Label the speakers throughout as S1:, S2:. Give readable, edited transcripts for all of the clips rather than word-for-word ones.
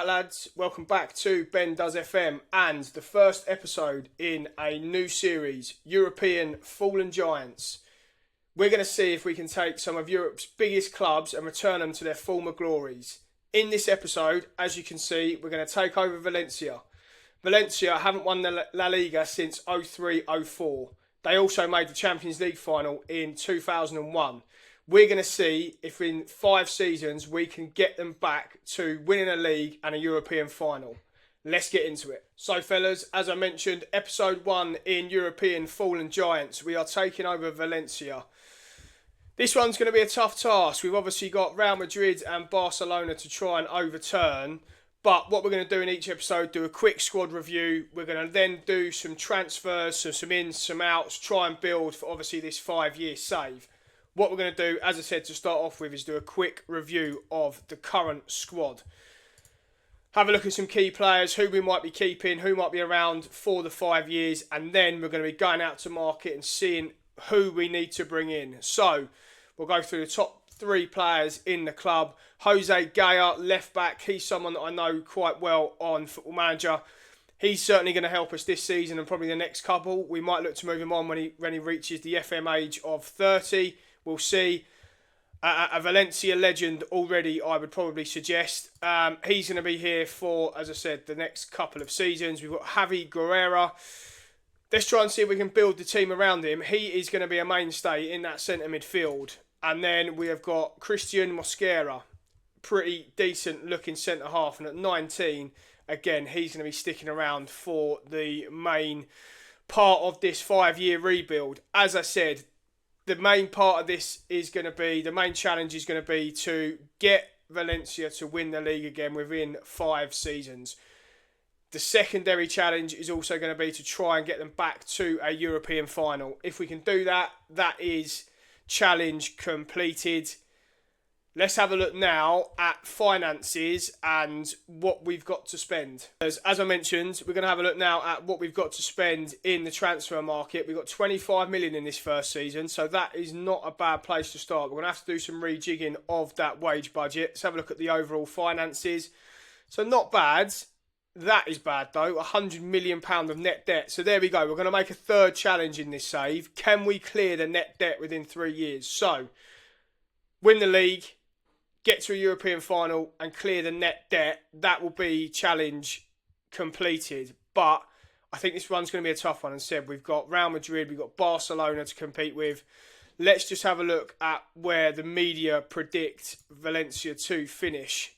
S1: Right lads, welcome back to Ben Does FM and the first episode in a new series, European Fallen Giants. We're going to see if we can take some of Europe's biggest clubs and return them to their former glories. In this episode, as you can see, we're going to take over Valencia. Valencia haven't won the La Liga since 03-04. They also made the Champions League final in 2001. We're going to see if in 5 seasons we can get them back to winning a league and a European final. Let's get into it. So fellas, as I mentioned, episode 1 in European Fallen Giants. We are taking over Valencia. This one's going to be a tough task. We've obviously got Real Madrid and Barcelona to try and overturn. But what we're going to do in each episode, do a quick squad review. We're going to then do some transfers, so some ins, some outs, try and build for obviously this 5-year save. What we're going to do, as I said, to start off with, is do a quick review of the current squad. Have a look at some key players, who we might be keeping, who might be around for the 5 years, and then we're going to be going out to market and seeing who we need to bring in. So, we'll go through the top 3 players in the club. Jose Gaya, left back, he's someone that I know quite well on Football Manager. He's certainly going to help us this season and probably the next couple. We might look to move him on when he reaches the FM age of 30. We'll see. A Valencia legend already, I would probably suggest. He's going to be here for, as I said, the next couple of seasons. We've got Javi Guerrera. Let's try and see if we can build the team around him. He is going to be a mainstay in that centre midfield. And then we have got Christian Mosquera. Pretty decent looking centre half. And at 19, again, he's going to be sticking around for the main part of this 5-year rebuild. As I said, the main part of this is going to be, the main challenge is going to be to get Valencia to win the league again within 5 seasons. The secondary challenge is also going to be to try and get them back to a European final. If we can do that, that is challenge completed. Let's have a look now at finances and what we've got to spend. As I mentioned, we're going to have a look now at what we've got to spend in the transfer market. We've got 25 million in this first season, so that is not a bad place to start. We're going to have to do some rejigging of that wage budget. Let's have a look at the overall finances. So not bad. That is bad though, £100 million of net debt. So there we go. We're going to make a third challenge in this save. Can we clear the net debt within 3 years? So, win the league, get to a European final and clear the net debt. That will be challenge completed. But I think this one's going to be a tough one. As I said, we've got Real Madrid, we've got Barcelona to compete with. Let's just have a look at where the media predict Valencia to finish.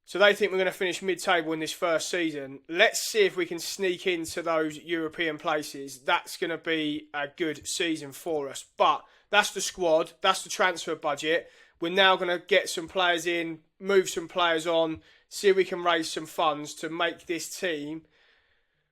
S1: So they think we're going to finish mid-table in this first season. Let's see if we can sneak into those European places. That's going to be a good season for us. But that's the squad. That's the transfer budget. We're now going to get some players in, move some players on, see if we can raise some funds to make this team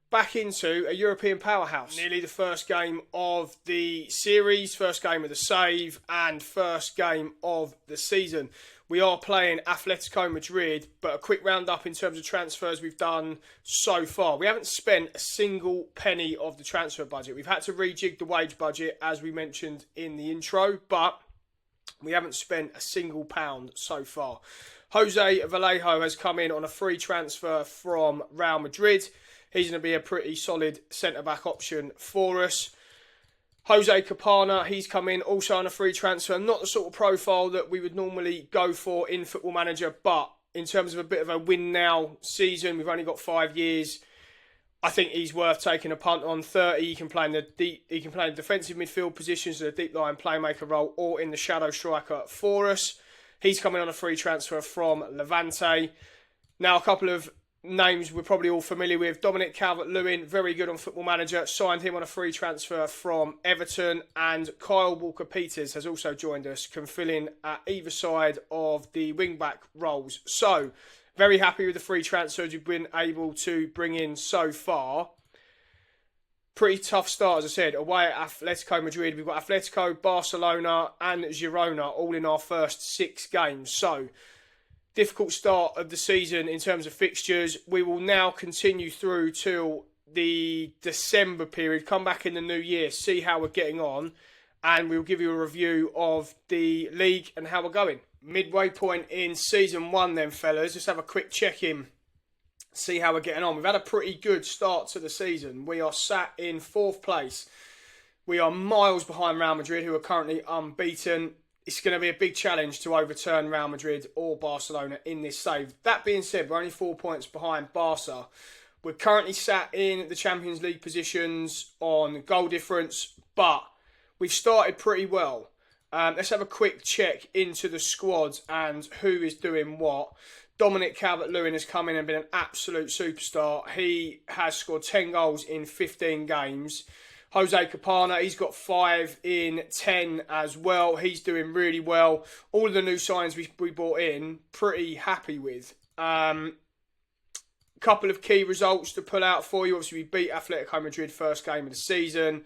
S1: back into a European powerhouse. Nearly the first game of the series, first game of the save, and first game of the season. We are playing Atletico Madrid, but a quick roundup in terms of transfers we've done so far. We haven't spent a single penny of the transfer budget. We've had to rejig the wage budget, as we mentioned in the intro, but we haven't spent a single pound so far. Jose Vallejo has come in on a free transfer from Real Madrid. He's going to be a pretty solid centre-back option for us. Jose Capana, he's come in also on a free transfer. Not the sort of profile that we would normally go for in Football Manager, but in terms of a bit of a win-now season, we've only got 5 years. I think he's worth taking a punt on. 30, he can play in the defensive midfield positions, the deep line playmaker role, or in the shadow striker for us. He's coming on a free transfer from Levante. Now, a couple of names we're probably all familiar with. Dominic Calvert-Lewin, very good on Football Manager, signed him on a free transfer from Everton. And Kyle Walker-Peters has also joined us, can fill in at either side of the wing-back roles. So, very happy with the free transfers we've been able to bring in so far. Pretty tough start, as I said, away at Atletico Madrid. We've got Atletico, Barcelona and Girona all in our first 6 games. So, difficult start of the season in terms of fixtures. We will now continue through till the December period, come back in the new year, see how we're getting on, and we'll give you a review of the league and how we're going. Midway point in season 1 then, fellas. Just have a quick check-in. See how we're getting on. We've had a pretty good start to the season. We are sat in 4th place. We are miles behind Real Madrid, who are currently unbeaten. It's going to be a big challenge to overturn Real Madrid or Barcelona in this save. That being said, we're only 4 points behind Barca. We're currently sat in the Champions League positions on goal difference, but we've started pretty well. Let's have a quick check into the squad and who is doing what. Dominic Calvert-Lewin has come in and been an absolute superstar. He has scored 10 goals in 15 games. Jose Capana, he's got 5 in 10 as well. He's doing really well. All of the new signs we brought in, pretty happy with. Couple of key results to pull out for you. Obviously, we beat Atletico Madrid first game of the season.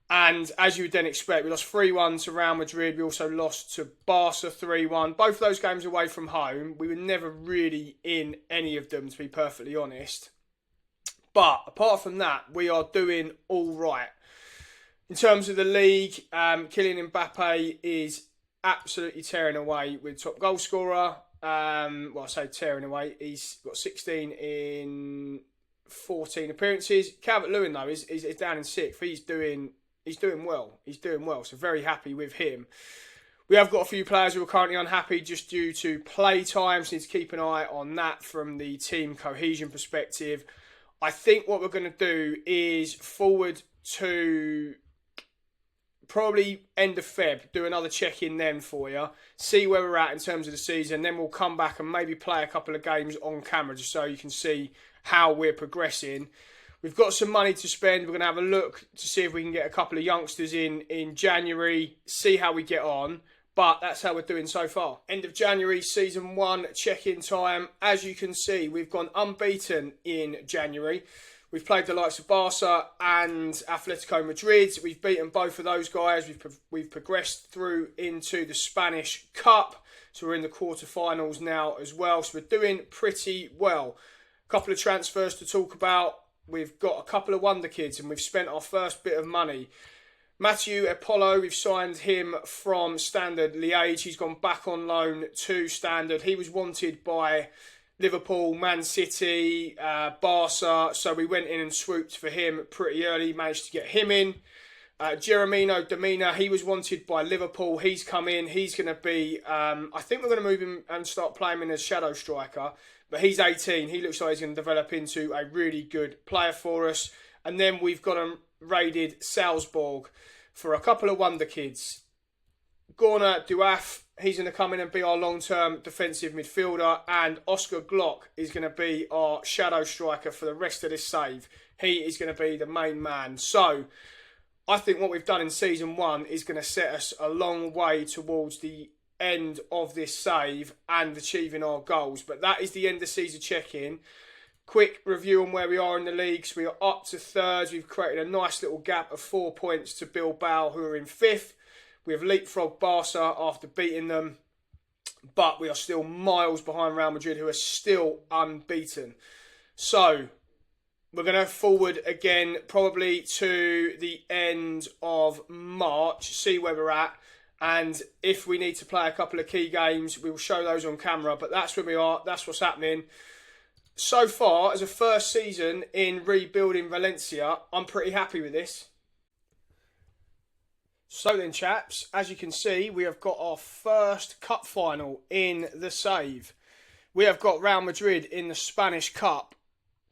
S1: And as you would then expect, we lost 3-1 to Real Madrid. We also lost to Barca 3-1. Both of those games away from home. We were never really in any of them, to be perfectly honest. But apart from that, we are doing all right. In terms of the league, Kylian Mbappe is absolutely tearing away with top goal scorer. Well, I say tearing away. He's got 16 in 14 appearances. Calvert-Lewin, though, is down in 6th. He's doing well. He's doing well. So very happy with him. We have got a few players who are currently unhappy just due to play time. So need to keep an eye on that from the team cohesion perspective. I think what we're going to do is forward to probably end of Feb, do another check-in then for you, see where we're at in terms of the season, then we'll come back and maybe play a couple of games on camera just so you can see how we're progressing. We've got some money to spend. We're going to have a look to see if we can get a couple of youngsters in January, see how we get on. But that's how we're doing so far. End of January, season 1, check-in time. As you can see, we've gone unbeaten in January. We've played the likes of Barca and Atletico Madrid. We've beaten both of those guys. We've progressed through into the Spanish Cup. So we're in the quarterfinals now as well. So we're doing pretty well. A couple of transfers to talk about. We've got a couple of wonder kids and we've spent our first bit of money. Mathieu Apollo, we've signed him from Standard Liège. He's gone back on loan to Standard. He was wanted by Liverpool, Man City, Barca. So we went in and swooped for him pretty early. Managed to get him in. Jeremino Domina, he was wanted by Liverpool. He's come in. He's going to be, I think we're going to move him and start playing him as shadow striker. But he's 18. He looks like he's going to develop into a really good player for us. And then we've got him raided Salzburg for a couple of wonder kids. Gorna Duaf, he's going to come in and be our long-term defensive midfielder. And Oscar Glock is going to be our shadow striker for the rest of this save. He is going to be the main man. So I think what we've done in season 1 is going to set us a long way towards the end of this save and achieving our goals. But that is the end of season check-in. Quick review on where we are in the leagues. We are up to 3rd. We've created a nice little gap of 4 points to Bilbao, who are in 5th. We have leapfrogged Barca after beating them. But we are still miles behind Real Madrid, who are still unbeaten. So we're going to forward again probably to the end of March, see where we're at. And if we need to play a couple of key games, we will show those on camera. But that's where we are. That's what's happening. So far, as a first season in rebuilding Valencia, I'm pretty happy with this. So then, chaps, as you can see, we have got our first cup final in the save. We have got Real Madrid in the Spanish Cup.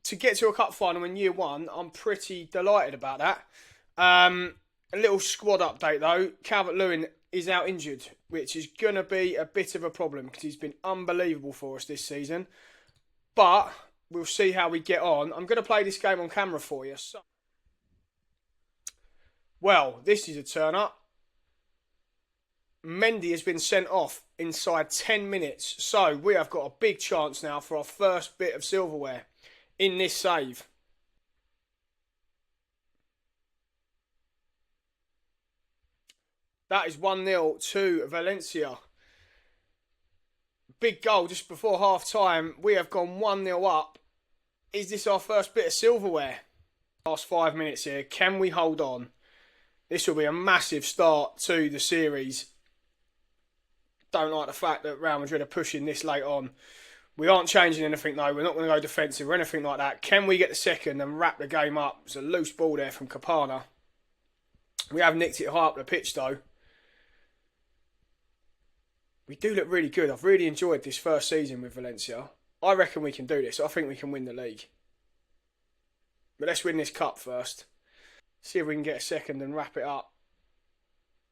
S1: To get to a cup final in year 1, I'm pretty delighted about that. A little squad update, though. Calvert-Lewin is out injured, which is going to be a bit of a problem because he's been unbelievable for us this season. But we'll see how we get on. I'm going to play this game on camera for you. So, well, this is a turn-up. Mendy has been sent off inside 10 minutes. So we have got a big chance now for our first bit of silverware in this save. That is 1-0 to Valencia. Big goal just before half-time. We have gone 1-0 up. Is this our first bit of silverware? Last 5 minutes here. Can we hold on? This will be a massive start to the series. don't like the fact that Real Madrid are pushing this late on. We aren't changing anything though. We're not going to go defensive or anything like that. Can we get the second and wrap the game up? It's a loose ball there from Capana. We have nicked it high up the pitch though. We do look really good. I've really enjoyed this first season with Valencia. I reckon we can do this. I think we can win the league. But let's win this cup first. See if we can get a second and wrap it up.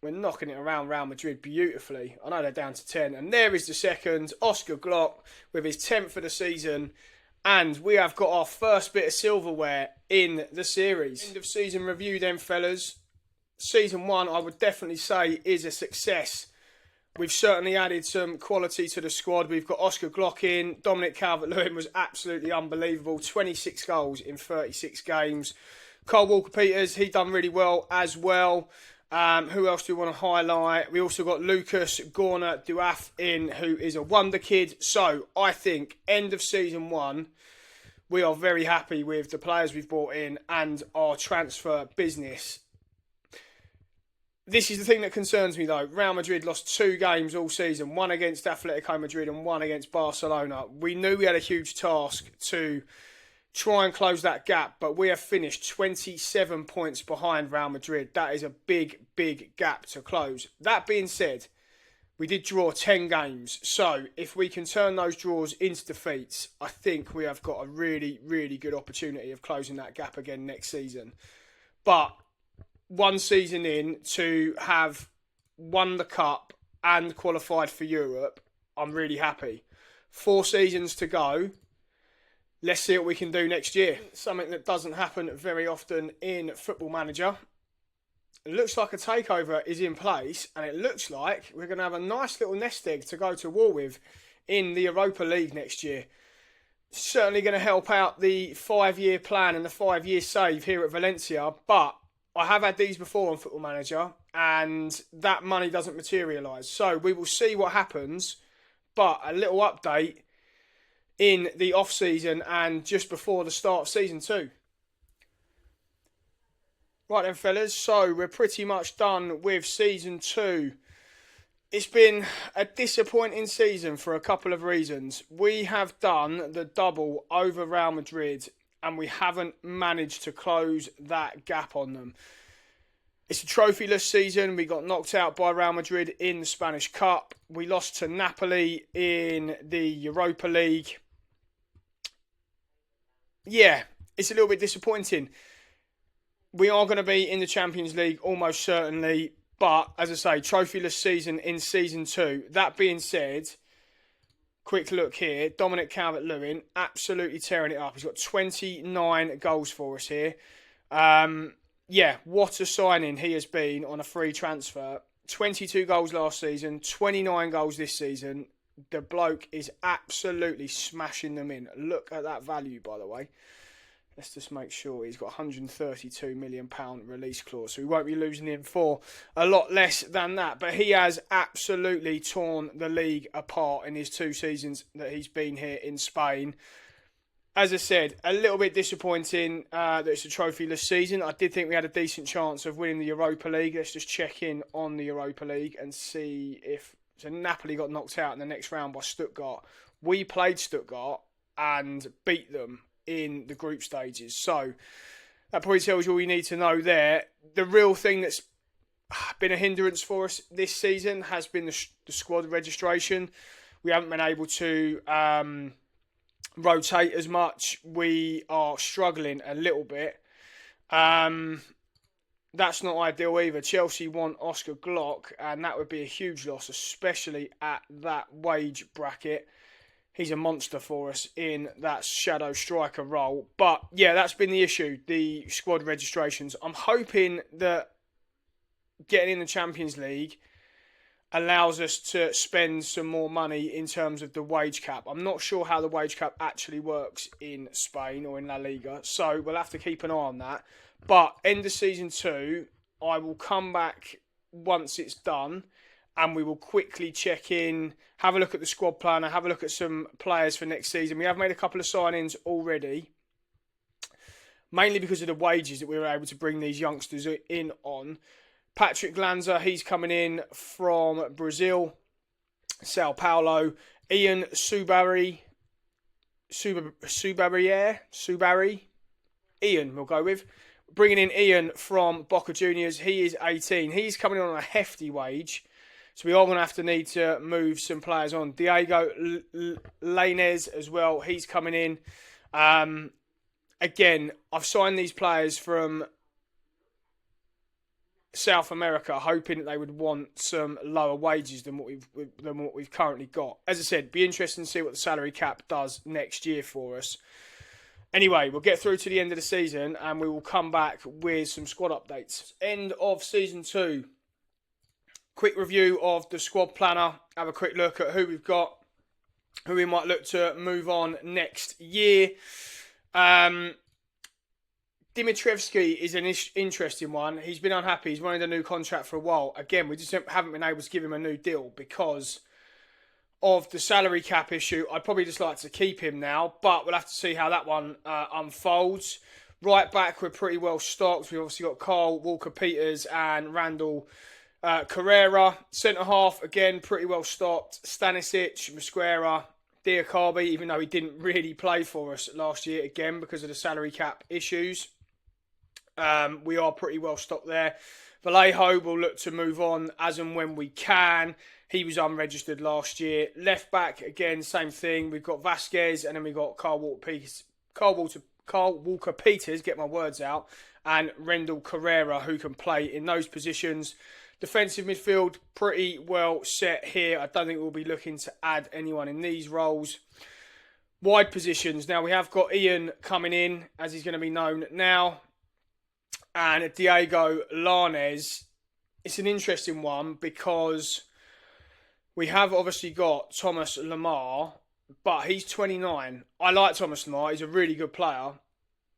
S1: We're knocking it around Real Madrid beautifully. I know they're down to 10. And there is the second. Oscar Glock with his 10th of the season. And we have got our first bit of silverware in the series. End of season review then, fellas. Season 1, I would definitely say, is a success. We've certainly added some quality to the squad. We've got Oscar Glock in. Dominic Calvert-Lewin was absolutely unbelievable. 26 goals in 36 games. Kyle Walker-Peters, he done really well as well. Who else do we want to highlight? We also got Lucas Gorner Duaf in, who is a wonder kid. So I think end of season 1, we are very happy with the players we've brought in and our transfer business. This is the thing that concerns me though. Real Madrid lost 2 games all season, one against Atletico Madrid and one against Barcelona. We knew we had a huge task to try and close that gap, but we have finished 27 points behind Real Madrid. That is a big, big gap to close. That being said, we did draw 10 games. So if we can turn those draws into defeats, I think we have got a really, really good opportunity of closing that gap again next season. But one season in, to have won the cup and qualified for Europe, I'm really happy. 4 seasons to go. Let's see what we can do next year. Something that doesn't happen very often in Football Manager. It looks like a takeover is in place, and it looks like we're going to have a nice little nest egg to go to war with in the Europa League next year. Certainly going to help out the 5-year plan and the 5-year save here at Valencia, but I have had these before on Football Manager, and that money doesn't materialise. So we will see what happens, but a little update in the off-season and just before the start of Season 2. Right then, fellas, so we're pretty much done with Season 2. It's been a disappointing season for a couple of reasons. We have done the double over Real Madrid and we haven't managed to close that gap on them. It's a trophyless season. We got knocked out by Real Madrid in the Spanish Cup. We lost to Napoli in the Europa League. Yeah, it's a little bit disappointing. We are going to be in the Champions League almost certainly, but as I say, trophyless season in Season 2. That being said, quick look here, Dominic Calvert-Lewin absolutely tearing it up. He's got 29 goals for us here. Yeah, what a signing he has been on a free transfer. 22 goals last season, 29 goals this season. The bloke is absolutely smashing them in. Look at that value, by the way. Let's just make sure he's got £132 million release clause, so we won't be losing him for a lot less than that. But he has absolutely torn the league apart in his 2 seasons that he's been here in Spain. As I said, a little bit disappointing that it's a trophyless season. I did think we had a decent chance of winning the Europa League. Let's just check in on the Europa League and see if... So Napoli got knocked out in the next round by Stuttgart. We played Stuttgart and beat them in the group stages. So that probably tells you all you need to know there. The real thing that's been a hindrance for us this season has been the squad registration. We haven't been able to rotate as much. We are struggling a little bit. That's not ideal either. Chelsea want Oscar Glock, and that would be a huge loss, especially at that wage bracket. He's a monster for us in that shadow striker role. But yeah, that's been the issue, the squad registrations. I'm hoping that getting in the Champions League allows us to spend some more money in terms of the wage cap. I'm not sure how the wage cap actually works in Spain or in La Liga, so we'll have to keep an eye on that. But end of Season 2, I will come back once it's done and we will quickly check in, have a look at the squad planner, have a look at some players for next season. We have made a couple of signings already, mainly because of the wages that we were able to bring these youngsters in on. Patrick Lanza, he's coming in from Brazil. Sao Paulo. Ian Subari. Subari. Ian, we'll go with. Bringing in Ian from Boca Juniors. He is 18. He's coming on a hefty wage. So we are going to have to need to move some players on. Diego Lainez as well. He's coming in. Again, I've signed these players from South America, hoping that they would want some lower wages than what we've currently got. As I said, be interesting to see what the salary cap does next year for us. Anyway, we'll get through to the end of the season and we will come back with some squad updates. End of season 2. Quick review of the squad planner. Have a quick look at who we've got, who we might look to move on next year. Dimitrievski is an interesting one. He's been unhappy. He's wanted a new contract for a while. Again, we just haven't been able to give him a new deal because of the salary cap issue. I'd probably just like to keep him now, but we'll have to see how that one unfolds. Right back, we're pretty well stocked. We've obviously got Carl Walker-Peters and Randall Carrera. Centre half, again, pretty well stocked. Stanisic, Mosquera, Diakabi, even though he didn't really play for us last year, again, because of the salary cap issues. We are pretty well stocked there. Vallejo will look to move on as and when we can. He was unregistered last year. Left back, again, same thing. We've got Vasquez and then we've got Carl Walker-Peters, get my words out, and Rendell Carrera, who can play in those positions. Defensive midfield, pretty well set here. I don't think we'll be looking to add anyone in these roles. Wide positions. Now, we have got Ian coming in, as he's going to be known now. And Diego Lainez. It's an interesting one because we have obviously got Thomas Lemar, but he's 29. I like Thomas Lemar. He's a really good player.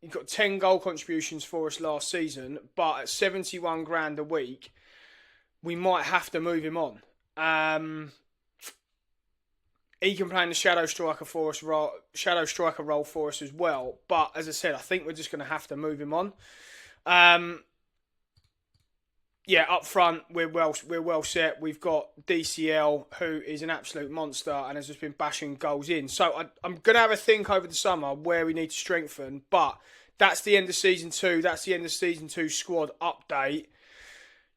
S1: He got 10 goal contributions for us last season, but at 71 grand a week, we might have to move him on. He can play in the shadow striker role for us as well. But as I said, I think we're just going to have to move him on. Up front, we're well set. We've got DCL, who is an absolute monster and has just been bashing goals in. So I'm going to have a think over the summer where we need to strengthen. But that's the end of season 2. That's the end of season 2 squad update.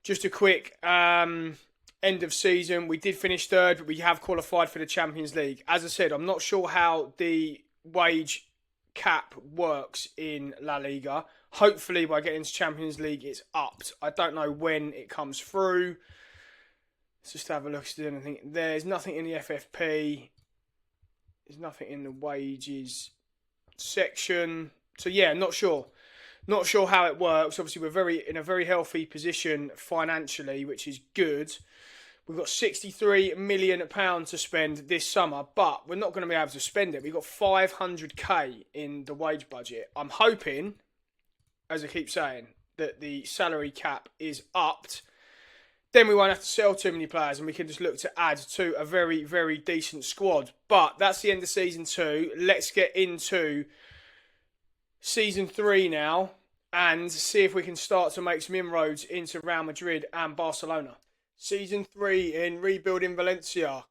S1: Just a quick end of season. We did finish 3rd, but we have qualified for the Champions League. As I said, I'm not sure how the wage cap works in La Liga. Hopefully, by getting to Champions League, it's upped. I don't know when it comes through. Let's just have a look. There's nothing in the FFP. There's nothing in the wages section. So, yeah, not sure. Not sure how it works. Obviously, we're in a very healthy position financially, which is good. We've got £63 million to spend this summer, but we're not going to be able to spend it. We've got 500k in the wage budget. I'm hoping, as I keep saying, that the salary cap is upped. Then we won't have to sell too many players and we can just look to add to a very, very decent squad. But that's the end of season 2. Let's get into season 3 now and see if we can start to make some inroads into Real Madrid and Barcelona. Season 3 in rebuilding Valencia.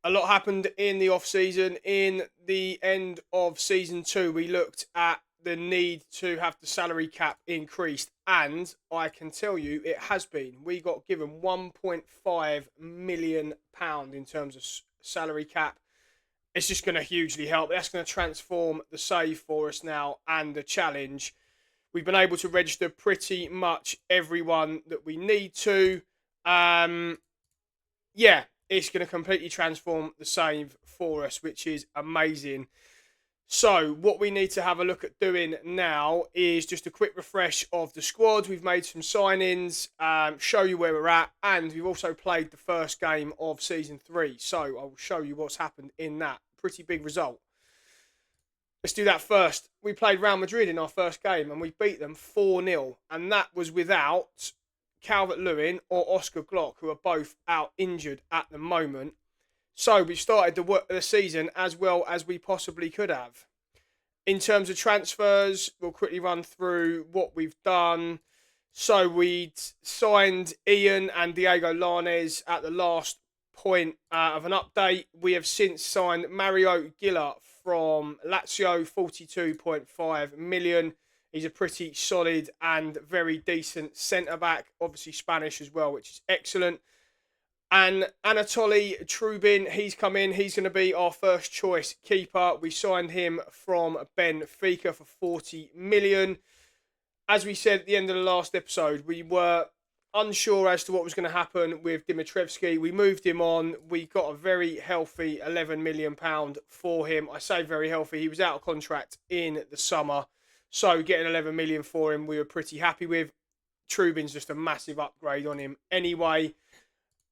S1: A lot happened in the off-season. In the end of season 2, we looked at the need to have the salary cap increased, and I can tell you it has been. We got given £1.5 million in terms of salary cap. It's just going to hugely help. That's going to transform the save for us now and the challenge. We've been able to register pretty much everyone that we need to. It's going to completely transform the save for us, which is amazing. So what we need to have a look at doing now is just a quick refresh of the squad. We've made some signings, show you where we're at, and we've also played the first game of season 3. So I'll show you what's happened in that. Pretty big result. Let's do that first. We played Real Madrid in our first game and we beat them 4-0. And that was without Calvert-Lewin or Oscar Glock, who are both out injured at the moment. So we started the season as well as we possibly could have. In terms of transfers, we'll quickly run through what we've done. So we signed Ian and Diego Lainez at the last point of an update. We have since signed Mario Gilla from Lazio, 42.5 million. He's a pretty solid and very decent centre-back, obviously Spanish as well, which is excellent. And Anatoly Trubin, he's come in. He's going to be our first choice keeper. We signed him from Benfica for 40 million. As we said at the end of the last episode, we were unsure as to what was going to happen with Dimitrievski. We moved him on. We got a very healthy £11 million for him. I say very healthy. He was out of contract in the summer. So getting 11 million for him, we were pretty happy with. Trubin's just a massive upgrade on him anyway.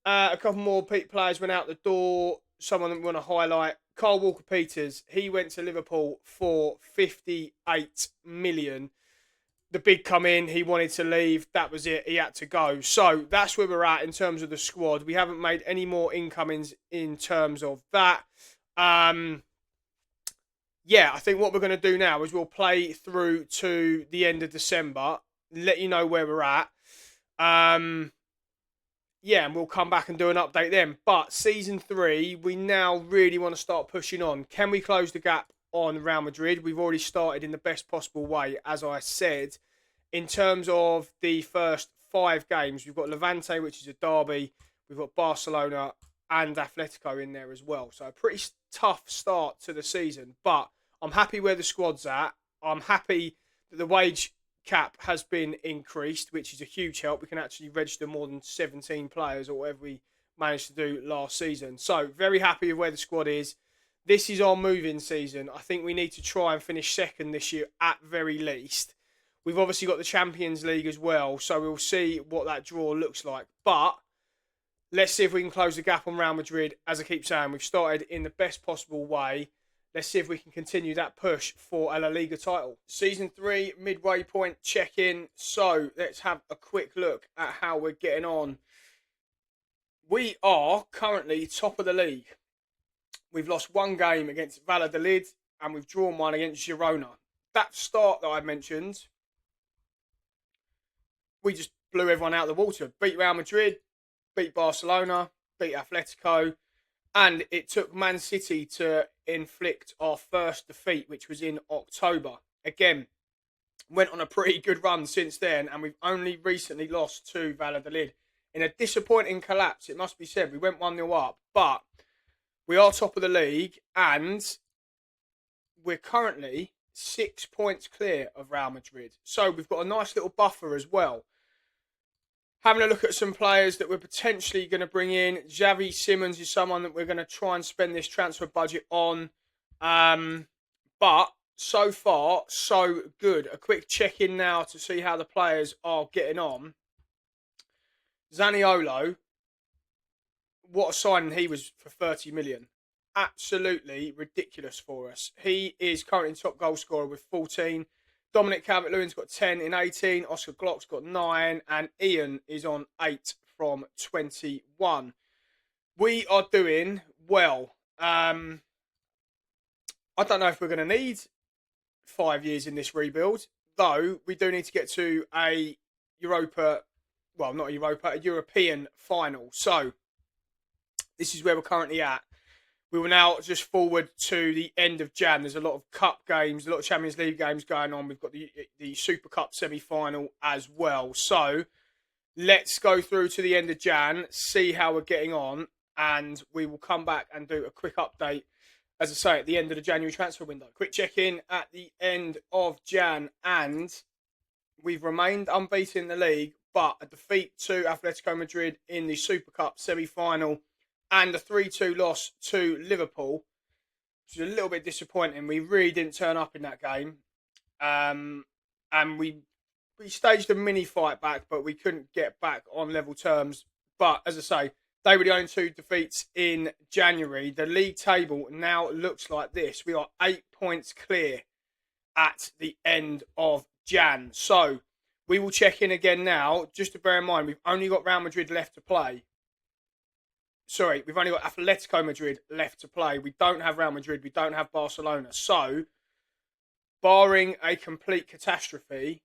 S1: A couple more players went out the door. Someone that we want to highlight, Kyle Walker-Peters. He went to Liverpool for 58 million. The bid come in. He wanted to leave. That was it. He had to go. So that's where we're at in terms of the squad. We haven't made any more incomings in terms of that. Yeah, I think what we're going to do now is we'll play through to the end of December, let you know where we're at. Yeah, and we'll come back and do an update then. But Season 3, we now really want to start pushing on. Can we close the gap on Real Madrid? We've already started in the best possible way, as I said. In terms of the first 5 games, we've got Levante, which is a derby. We've got Barcelona and Atletico in there as well. So a pretty tough start to the season. But I'm happy where the squad's at. I'm happy that the wage cap has been increased, which is a huge help. We can actually register more than 17 players or whatever we managed to do last season. So very happy with where the squad is. This is our moving season. I think we need to try and finish second this year at very least. We've obviously got the Champions League as well, so we'll see what that draw looks like. But let's see if we can close the gap on Real Madrid. As I keep saying, we've started in the best possible way. Let's see if we can continue that push for a La Liga title. Season 3, midway point check-in. So let's have a quick look at how we're getting on. We are currently top of the league. We've lost 1 game against Valladolid and we've drawn 1 against Girona. That start that I mentioned, we just blew everyone out of the water. Beat Real Madrid, beat Barcelona, beat Atletico. And it took Man City to inflict our first defeat, which was in October. Again, went on a pretty good run since then, and we've only recently lost to Valladolid. In a disappointing collapse, it must be said. We went 1-0 up, but we are top of the league, and we're currently 6 points clear of Real Madrid. So we've got a nice little buffer as well. Having a look at some players that we're potentially going to bring in. Xavi Simons is someone that we're going to try and spend this transfer budget on. But so far, so good. A quick check-in now to see how the players are getting on. Zaniolo, what a signing he was for 30 million. Absolutely ridiculous for us. He is currently top goal scorer with 14. Dominic Calvert-Lewin's got 10 in 18. Oscar Glock's got 9. And Ian is on 8 from 21. We are doing well. I don't know if we're going to need 5 years in this rebuild. Though, we do need to get to a European final. So, this is where we're currently at. We will now just forward to the end of Jan. There's a lot of cup games, a lot of Champions League games going on. We've got the Super Cup semi-final as well. So let's go through to the end of Jan, see how we're getting on, and we will come back and do a quick update, as I say, at the end of the January transfer window. Quick check-in at the end of Jan, and we've remained unbeaten in the league, but a defeat to Atletico Madrid in the Super Cup semi-final and a 3-2 loss to Liverpool, which is a little bit disappointing. We really didn't turn up in that game. And we staged a mini fight back, but we couldn't get back on level terms. But as I say, they were the only 2 defeats in January. The league table now looks like this. We are 8 points clear at the end of Jan. So we will check in again now. Just to bear in mind, we've only got Real Madrid left to play. Sorry, we've only got Atletico Madrid left to play. We don't have Real Madrid. We don't have Barcelona. So, barring a complete catastrophe,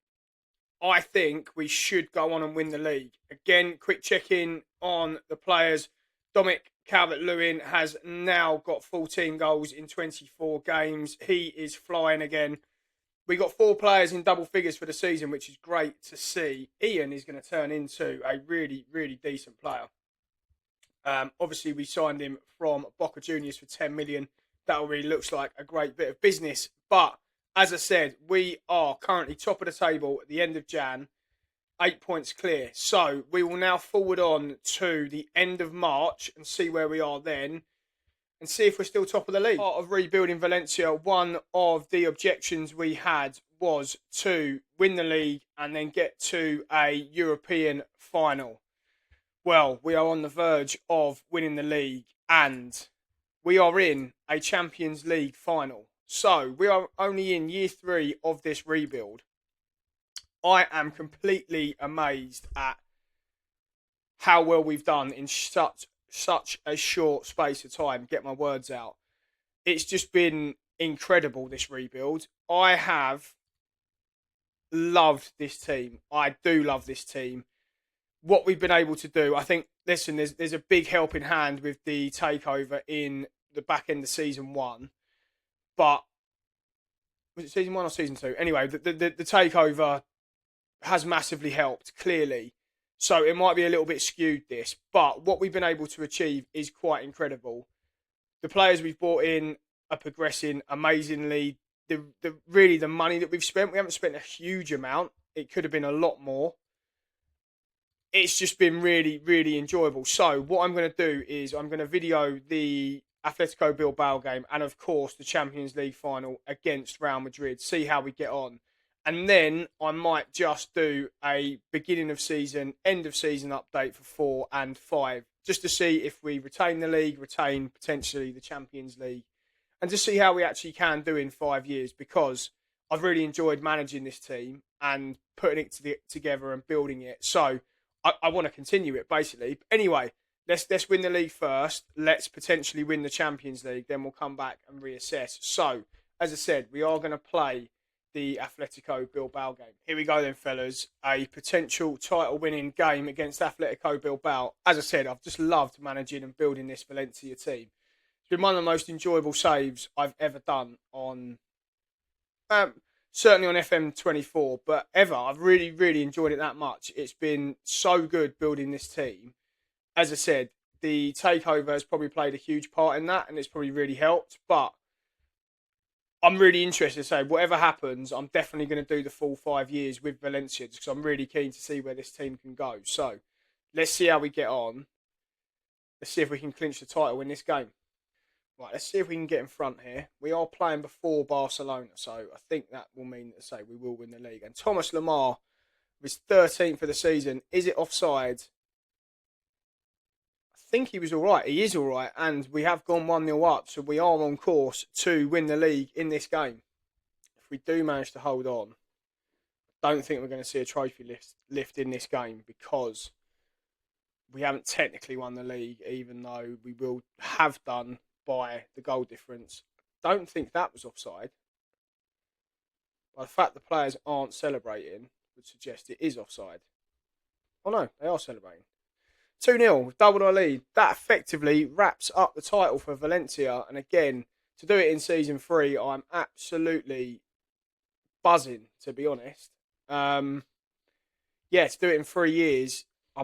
S1: I think we should go on and win the league. Again, quick check-in on the players. Dominic Calvert-Lewin has now got 14 goals in 24 games. He is flying again. We got 4 players in double figures for the season, which is great to see. Ian is going to turn into a really, really decent player. Obviously, we signed him from Boca Juniors for 10 million. That already looks like a great bit of business. But as I said, we are currently top of the table at the end of Jan, 8 points clear. So we will now forward on to the end of March and see where we are then and see if we're still top of the league. Part of rebuilding Valencia, one of the objections we had was to win the league and then get to a European final. Well, we are on the verge of winning the league and we are in a Champions League final. So we are only in year 3 of this rebuild. I am completely amazed at how well we've done in such a short space of time. Get my words out. It's just been incredible, this rebuild. I have loved this team. I do love this team. What we've been able to do, I think, listen, there's a big helping hand with the takeover in the back end of season 1. But was it season 1 or season 2? Anyway, the takeover has massively helped, clearly. So it might be a little bit skewed, this. But what we've been able to achieve is quite incredible. The players we've brought in are progressing amazingly. Really, the money that we've spent, we haven't spent a huge amount. It could have been a lot more. It's just been really, really enjoyable. So what I'm going to do is I'm going to video the Atletico Bilbao game and, of course, the Champions League final against Real Madrid, see how we get on. And then I might just do a beginning of season, end of season update for 4 and 5, just to see if we retain the league, retain potentially the Champions League, and just see how we actually can do in 5 years, because I've really enjoyed managing this team and putting it together and building it. So I want to continue it, basically. But anyway, let's win the league first. Let's potentially win the Champions League. Then we'll come back and reassess. So, as I said, we are going to play the Atletico Bilbao game. Here we go then, fellas. A potential title-winning game against Atletico Bilbao. As I said, I've just loved managing and building this Valencia team. It's been one of the most enjoyable saves I've ever done on... certainly on FM24, but ever. I've really, really enjoyed it that much. It's been so good building this team. As I said, the takeover has probably played a huge part in that, and it's probably really helped. But I'm really interested to say, whatever happens, I'm definitely going to do the full 5 years with Valencia, because I'm really keen to see where this team can go. So let's see how we get on. Let's see if we can clinch the title in this game. Right, let's see if we can get in front here. We are playing before Barcelona, so I think that will mean that, say, we will win the league. And Thomas Lemar, was 13th for the season. Is it offside? I think he was all right. He is all right, and we have gone 1-0 up, so we are on course to win the league in this game. If we do manage to hold on, I don't think we're going to see a trophy lift in this game, because we haven't technically won the league, even though we will have done by the goal difference. Don't think that was offside. But the fact the players aren't celebrating would suggest it is offside. Oh no, they are celebrating. 2-0, we've doubled our lead. That effectively wraps up the title for Valencia. And again, to do it in season 3, I'm absolutely buzzing, to be honest. Yeah, to do it in 3 years, I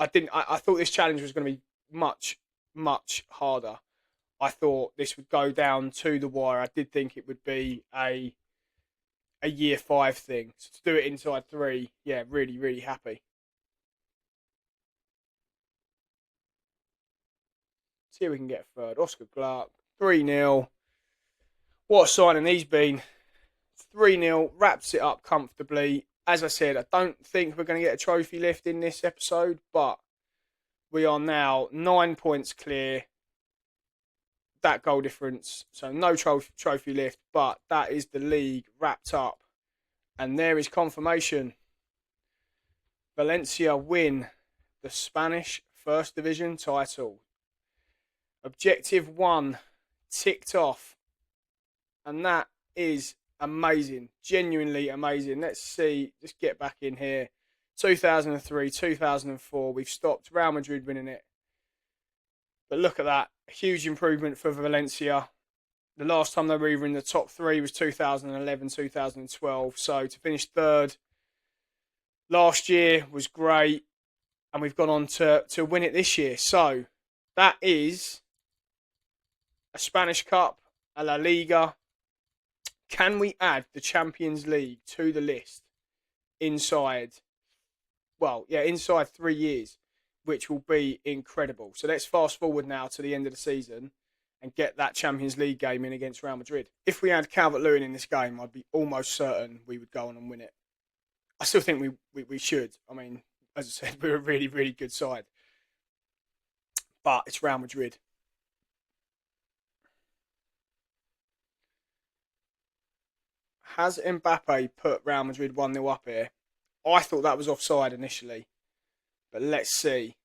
S1: thought this challenge was going to be much, much harder. I thought this would go down to the wire. I did think it would be a year 5 thing. So to do it inside 3, yeah, really, really happy. See if we can get a third. Oscar Clark, 3-0. What a signing he's been. 3-0, wraps it up comfortably. As I said, I don't think we're going to get a trophy lift in this episode, but we are now 9 points clear. That goal difference, so no trophy lift, but that is the league wrapped up. And there is confirmation. Valencia win the Spanish First Division title. Objective 1 ticked off. And that is amazing. Genuinely amazing. Let's see. Just get back in here. 2003, 2004. We've stopped Real Madrid winning it. But look at that. A huge improvement for Valencia. The last time they were even in the top three was 2011, 2012. So to finish third last year was great. And we've gone on to win it this year. So that is a Spanish Cup, a La Liga. Can we add the Champions League to the list inside 3 years, which will be incredible. So let's fast forward now to the end of the season and get that Champions League game in against Real Madrid. If we had Calvert-Lewin in this game, I'd be almost certain we would go on and win it. I still think we should. I mean, as I said, we're a really, really good side. But it's Real Madrid. Has Mbappe put Real Madrid 1-0 up here? I thought that was offside initially. But let's see.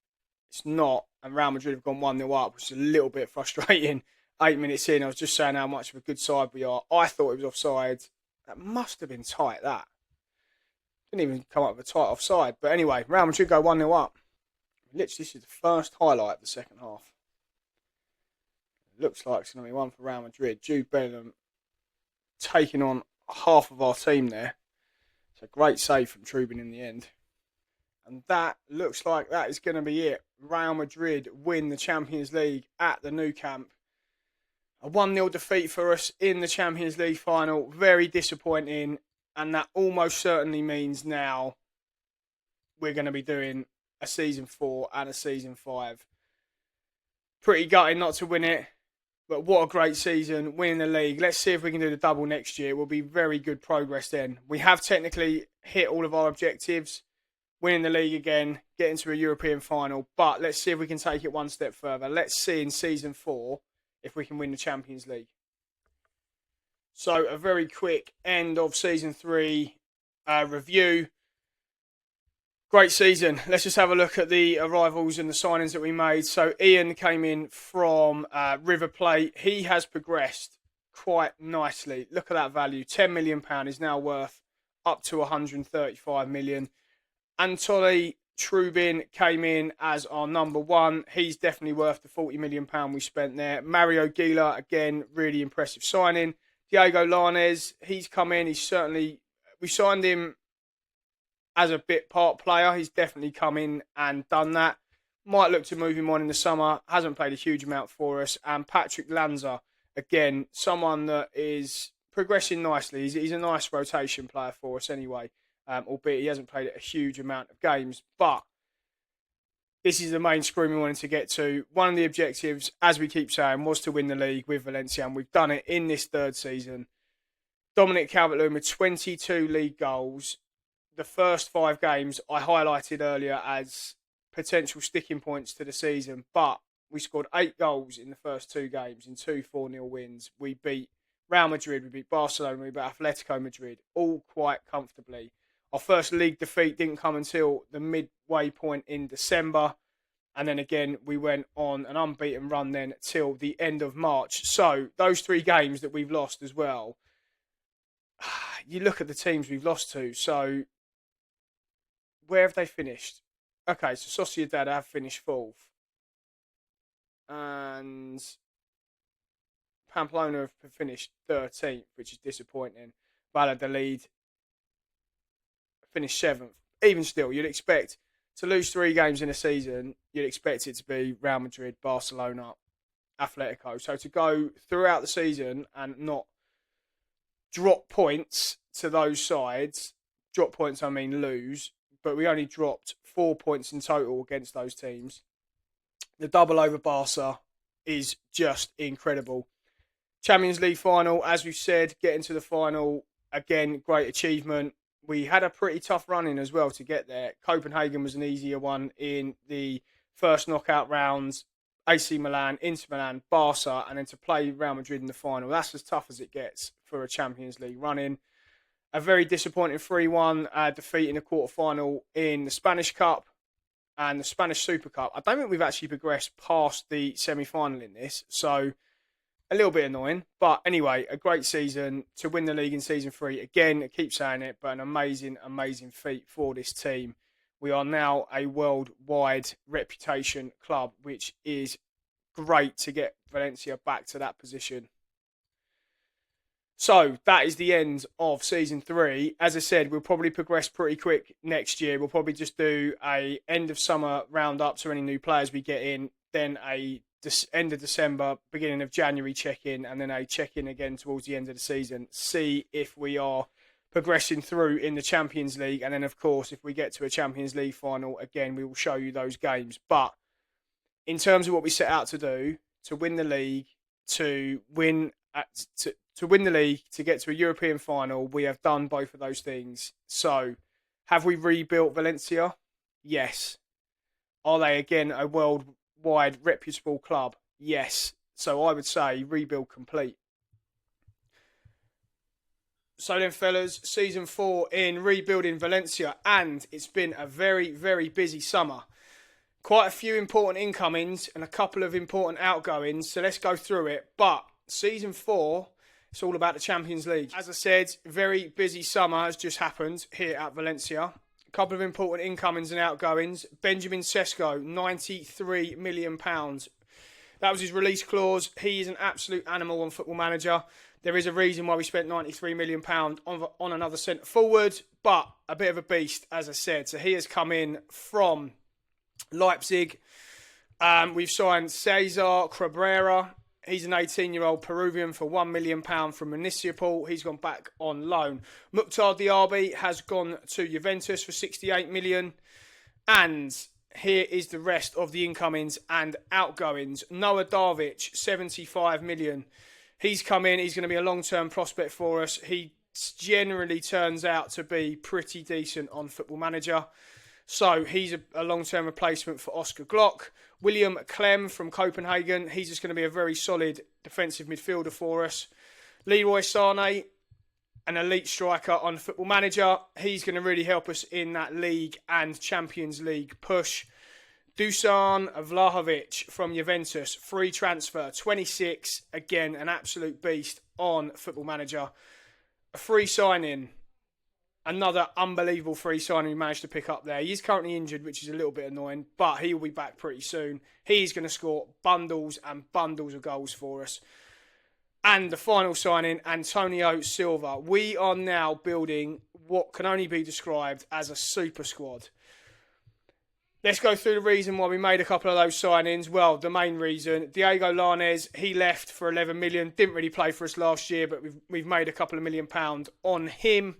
S1: It's not. And Real Madrid have gone 1-0 up, which is a little bit frustrating. 8 minutes in, I was just saying how much of a good side we are. I thought it was offside. That must have been tight, that. Didn't even come up with a tight offside. But anyway, Real Madrid go 1-0 up. Literally, this is the first highlight of the second half. It looks like it's going to be one for Real Madrid. Jude Bellingham taking on half of our team there. It's a great save from Trubin in the end. And that looks like that is going to be it. Real Madrid win the Champions League at the Nou Camp. A 1-0 defeat for us in the Champions League final. Very disappointing. And that almost certainly means now we're going to be doing a Season 4 and a Season 5. Pretty gutted not to win it. But what a great season, winning the league. Let's see if we can do the double next year. It will be very good progress then. We have technically hit all of our objectives. Winning the league again, getting to a European final. But let's see if we can take it one step further. Let's see in Season 4 if we can win the Champions League. So a very quick end of Season 3 review. Great season. Let's just have a look at the arrivals and the signings that we made. So Ian came in from River Plate. He has progressed quite nicely. Look at that value. £10 million is now worth up to 135 million. Anatoly Trubin came in as our number one. He's definitely worth the £40 million we spent there. Mario Gila, again, really impressive signing. Diego Lainez, he's come in. We signed him as a bit part player. He's definitely come in and done that. Might look to move him on in the summer. Hasn't played a huge amount for us. And Patrick Lanza, again, someone that is progressing nicely. He's a nice rotation player for us anyway, albeit he hasn't played a huge amount of games. But this is the main screen we wanted to get to. One of the objectives, as we keep saying, was to win the league with Valencia, and we've done it in this third season. Dominic Calvert-Lewin with 22 league goals. The first 5 games I highlighted earlier as potential sticking points to the season, but we scored 8 goals in the first 2 games in 2 4-0 wins. We beat Real Madrid, we beat Barcelona, we beat Atletico Madrid, all quite comfortably. Our first league defeat didn't come until the midway point in December, and then again we went on an unbeaten run then till the end of March. So those 3 games that we've lost as well, you look at the teams we've lost to, so where have they finished? Okay, so Sociedad have finished 4th. And Pamplona have finished 13th, which is disappointing. Valladolid finished 7th. Even still, you'd expect to lose 3 games in a season, you'd expect it to be Real Madrid, Barcelona, Atletico. So to go throughout the season and not drop points to those sides, drop points I mean lose, but we only dropped 4 points in total against those teams. The double over Barca is just incredible. Champions League final, as we've said, getting to the final, again, great achievement. We had a pretty tough run in as well to get there. Copenhagen was an easier one in the first knockout rounds. AC Milan, Inter Milan, Barca, and then to play Real Madrid in the final. That's as tough as it gets for a Champions League run-in. A very disappointing 3-1 defeat in the quarter-final in the Spanish Cup and the Spanish Super Cup. I don't think we've actually progressed past the semi-final in this, so a little bit annoying. But anyway, a great season to win the league in Season 3. Again, I keep saying it, but an amazing, amazing feat for this team. We are now a worldwide reputation club, which is great to get Valencia back to that position. So that is the end of season 3. As I said, we'll probably progress pretty quick next year. We'll probably just do a end of summer roundup to any new players we get in, then a end of December, beginning of January check-in, and then a check-in again towards the end of the season. See if we are progressing through in the Champions League. And then, of course, if we get to a Champions League final, again, we will show you those games. But in terms of what we set out to do, to win the league, to win the league, to get to a European final, we have done both of those things. So, have we rebuilt Valencia? Yes. Are they, again, a worldwide reputable club? Yes. So, I would say rebuild complete. So then, fellas, season 4 in rebuilding Valencia, and it's been a very, very busy summer. Quite a few important incomings and a couple of important outgoings, so let's go through it. But season 4, it's all about the Champions League. As I said, very busy summer has just happened here at Valencia. A couple of important incomings and outgoings. Benjamin Sesko, £93 million. That was his release clause. He is an absolute animal on Football Manager. There is a reason why we spent £93 million on another centre forward, but a bit of a beast, as I said. So he has come in from Leipzig. We've signed Cesar Cabrera. He's an 18-year-old Peruvian for £1 million from Municipal. He's gone back on loan. Mukhtar Diaby has gone to Juventus for £68 million. And here is the rest of the incomings and outgoings. Noah Darvic, £75 million. He's come in. He's going to be a long-term prospect for us. He generally turns out to be pretty decent on Football Manager. So he's a long-term replacement for Oscar Glock. William Clem from Copenhagen. He's just going to be a very solid defensive midfielder for us. Leroy Sané, an elite striker on Football Manager. He's going to really help us in that league and Champions League push. Dusan Vlahovic from Juventus, free transfer, 26, again, an absolute beast on Football Manager. A free signing, another unbelievable free signing we managed to pick up there. He's currently injured, which is a little bit annoying, but he will be back pretty soon. He's going to score bundles and bundles of goals for us. And the final signing, Antonio Silva. We are now building what can only be described as a super squad. Let's go through the reason why we made a couple of those signings. Well, the main reason, Diego Lainez, he left for 11 million. Didn't really play for us last year, but we've made a couple of £1 million on him.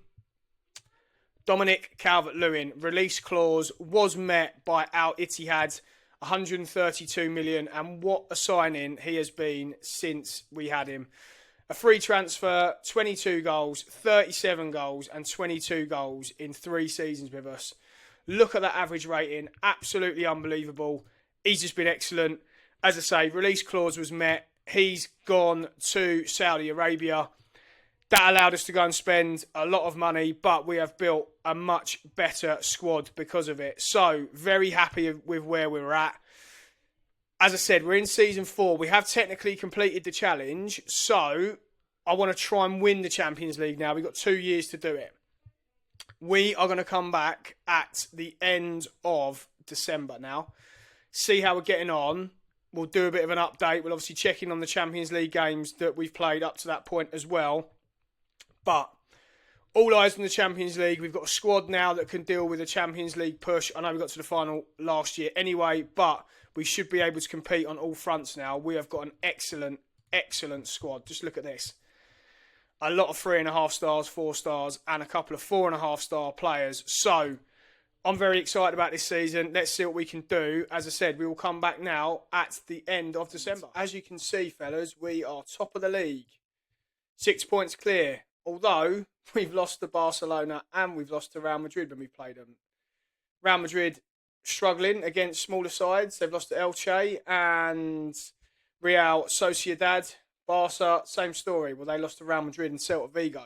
S1: Dominic Calvert-Lewin, release clause was met by Al Ittihad, 132 million. And what a signing he has been since we had him. A free transfer, 22 goals, 37 goals, and 22 goals in 3 seasons with us. Look at that average rating. Absolutely unbelievable. He's just been excellent. As I say, release clause was met. He's gone to Saudi Arabia. That allowed us to go and spend a lot of money, but we have built a much better squad because of it. So, very happy with where we're at. As I said, we're in season 4. We have technically completed the challenge. So, I want to try and win the Champions League now. We've got 2 years to do it. We are going to come back at the end of December now. See how we're getting on. We'll do a bit of an update. We'll obviously check in on the Champions League games that we've played up to that point as well. But all eyes on the Champions League. We've got a squad now that can deal with a Champions League push. I know we got to the final last year anyway, but we should be able to compete on all fronts now. We have got an excellent, excellent squad. Just look at this. A lot of 3.5 stars, 4 stars, and a couple of 4.5 star players. So, I'm very excited about this season. Let's see what we can do. As I said, we will come back now at the end of December. As you can see, fellas, we are top of the league. 6 points clear. Although, we've lost to Barcelona and we've lost to Real Madrid when we played them. Real Madrid struggling against smaller sides. They've lost to Elche and Real Sociedad. Barca, same story. Well, they lost to Real Madrid and Celta Vigo.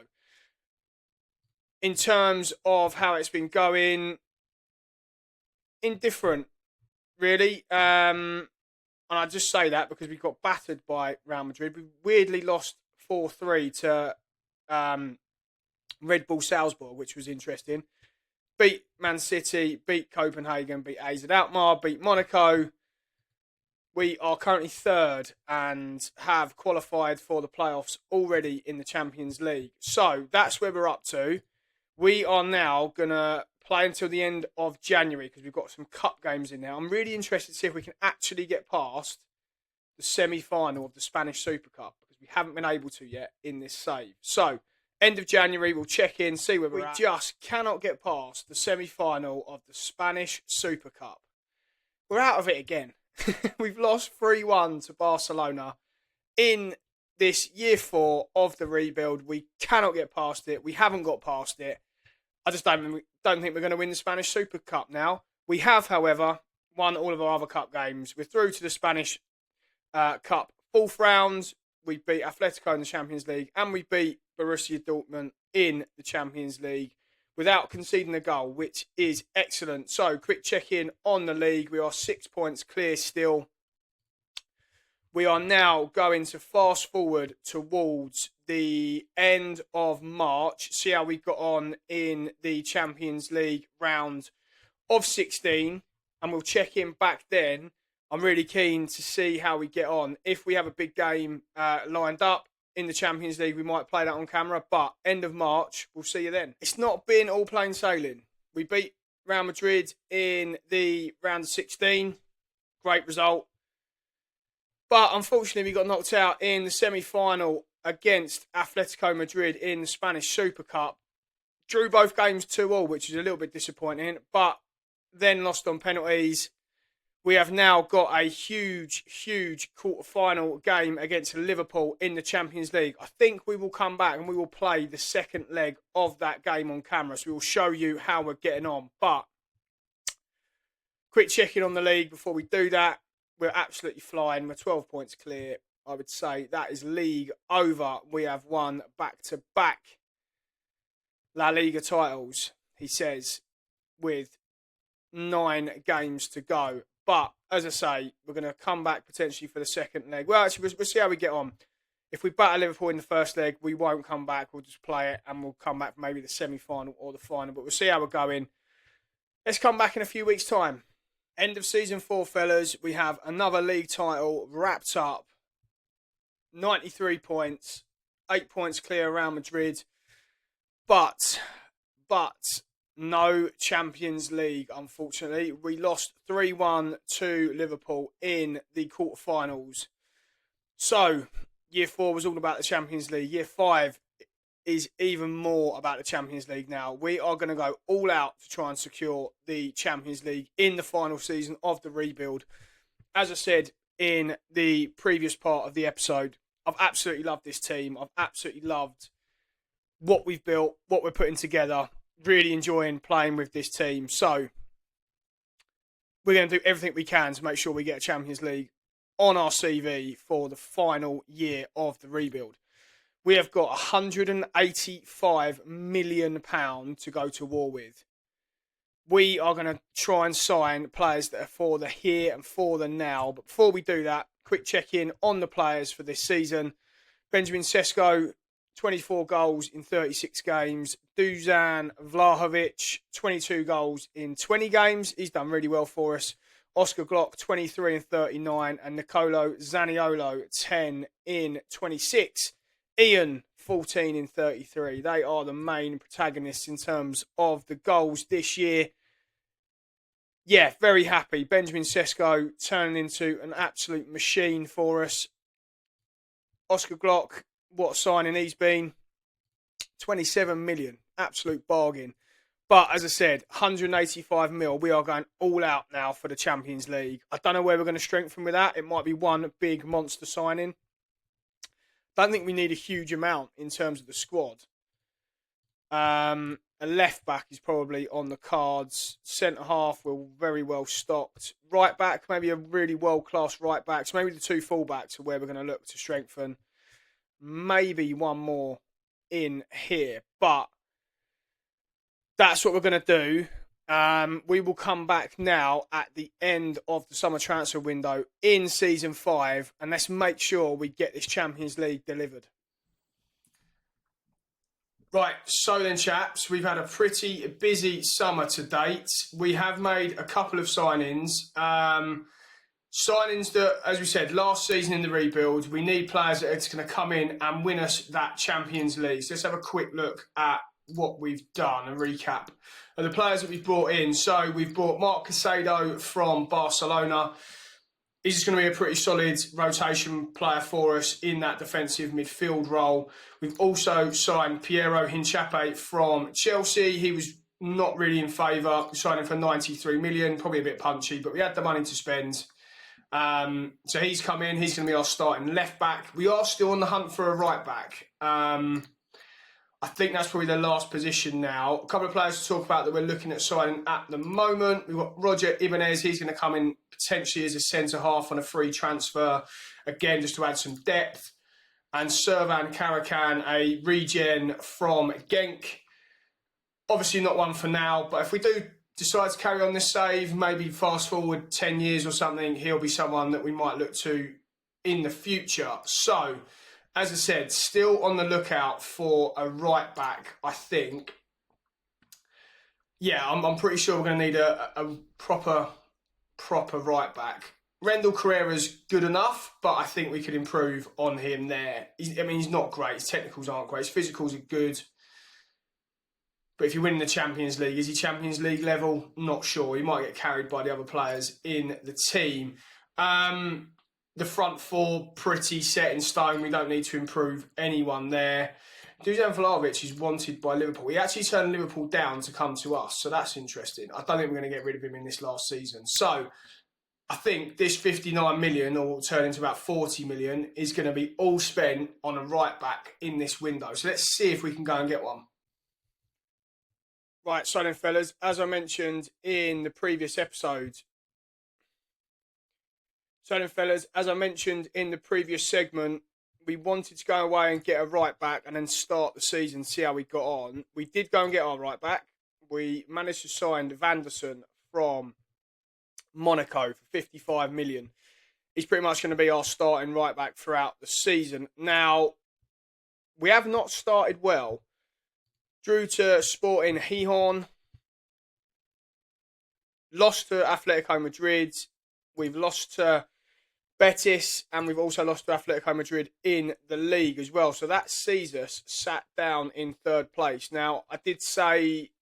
S1: In terms of how it's been going, indifferent, really. And I just say that because we got battered by Real Madrid. We weirdly lost 4-3 to Red Bull Salzburg, which was interesting. Beat Man City, beat Copenhagen, beat AZ Alkmaar, beat Monaco. we are currently third and have qualified for the playoffs already in the Champions League. So that's where we're up to. We are now going to play until the end of January because we've got some cup games in there. I'm really interested to see if we can actually get past the semi-final of the Spanish Super Cup because we haven't been able to yet in this save. So, end of January, we'll check in, see where we're at. We just cannot get past the semi-final of the Spanish Super Cup. We're out of it again. We've lost 3-1 to Barcelona in this year 4 of the rebuild. We cannot get past it. We haven't got past it. I just don't think we're going to win the Spanish Super Cup now. We have, however, won all of our other cup games. We're through to the Spanish Cup 4th round. We beat Atletico in the Champions League and we beat Borussia Dortmund in the Champions League without conceding a goal, which is excellent. So, quick check-in on the league. We are 6 points clear still. We are now going to fast forward towards the end of March, see how we got on in the Champions League round of 16, and we'll check in back then. I'm really keen to see how we get on. If we have a big game lined up in the Champions League, we might play that on camera, but end of March, we'll see you then. It's not been all plain sailing. We beat Real Madrid in the round of 16. Great result. But unfortunately, we got knocked out in the semi-final against Atletico Madrid in the Spanish Super Cup. Drew both games 2-2, which is a little bit disappointing, but then lost on penalties. We have now got a huge quarter-final game against Liverpool in the Champions League. I think we will come back and we will play the second leg of that game on camera. So we will show you how we're getting on. But quick check-in on the league before we do that. We're absolutely flying. We're 12 points clear. I would say that is league over. We have won back-to-back La Liga titles, he says, with 9 games to go. But, as I say, we're going to come back potentially for the second leg. Well, actually, we'll see how we get on. If we batter Liverpool in the first leg, we won't come back. We'll just play it and we'll come back for maybe the semi-final or the final. But we'll see how we're going. Let's come back in a few weeks' time. End of season 4, fellas. We have another league title wrapped up. 93 points. 8 points clear around Madrid. But no Champions League, unfortunately. We lost 3-1 to Liverpool in the quarterfinals. So, year 4 was all about the Champions League. Year 5 is even more about the Champions League now. We are going to go all out to try and secure the Champions League in the final season of the rebuild. As I said in the previous part of the episode, I've absolutely loved this team. I've absolutely loved what we've built, what we're putting together. Really enjoying playing with this team. So, we're going to do everything we can to make sure we get a Champions League on our CV for the final year of the rebuild. We have got £185 million to go to war with. We are going to try and sign players that are for the here and for the now. But before we do that, quick check-in on the players for this season. Benjamin Sesko, 24 goals in 36 games. Dusan Vlahovic, 22 goals in 20 games. He's done really well for us. Oscar Glock, 23 in 39. And Nicolo Zaniolo, 10 in 26. Ian, 14 in 33. They are the main protagonists in terms of the goals this year. Yeah, very happy. Benjamin Sesko turning into an absolute machine for us. Oscar Glock, what a signing he's been. 27 million. Absolute bargain. But as I said, 185 mil. We are going all out now for the Champions League. I don't know where we're going to strengthen with that. It might be one big monster signing. Don't think we need a huge amount in terms of the squad. A left back is probably on the cards. Centre half, we're very well stocked. Right back, maybe a really world class right back. So maybe the 2 full backs are where we're going to look to strengthen. Maybe one more in here, but that's what we're going to do. We will come back now at the end of the summer transfer window in season 5, and let's make sure we get this Champions League delivered. Right, so then, chaps, we've had a pretty busy summer to date. We have made a couple of signings. Signings that, as we said, last season in the rebuild, we need players that are going to come in and win us that Champions League. So let's have a quick look at what we've done, a recap of the players that we've brought in. So we've brought Marc Caicedo from Barcelona. He's just going to be a pretty solid rotation player for us in that defensive midfield role. We've also signed Piero Hincapié from Chelsea. He was not really in favour. We signed him for 93 million, probably a bit punchy, but we had the money to spend. So he's come in. He's going to be our starting left back. We are still on the hunt for a right back. I think that's probably the last position now. A couple of players to talk about that we're looking at signing at the moment. We've got Roger Ibanez. He's going to come in potentially as a centre-half on a free transfer. Again, just to add some depth. And Servan Karakan, a regen from Genk. Obviously not one for now, but if we do decide to carry on this save, maybe fast forward 10 years or something, he'll be someone that we might look to in the future. So, as I said, still on the lookout for a right back, I think. Yeah, I'm pretty sure we're going to need a proper right back. Rendell Carrera's good enough, but I think we could improve on him there. He's not great. His technicals aren't great. His physicals are good. But if you win the Champions League, is he Champions League level? Not sure. He might get carried by the other players in the team. The front four, pretty set in stone. We don't need to improve anyone there. Dusan Vlahovic is wanted by Liverpool. He actually turned Liverpool down to come to us, so that's interesting. I don't think we're going to get rid of him in this last season. So I think this 59 million, or will turn into about 40 million, is going to be all spent on a right back in this window. So let's see if we can go and get one. Right, so then, fellas, as I mentioned in the previous episode, segment, we wanted to go away and get a right back and then start the season, see how we got on. We did go and get our right back. We managed to sign Vanderson from Monaco for 55 million. He's pretty much going to be our starting right back throughout the season. Now, we have not started well. Drew to Sporting Gijón. Lost to Atletico Madrid. We've lost to Betis, and we've also lost to Atletico Madrid in the league as well. So that sees us sat down in third place. Now, I did say,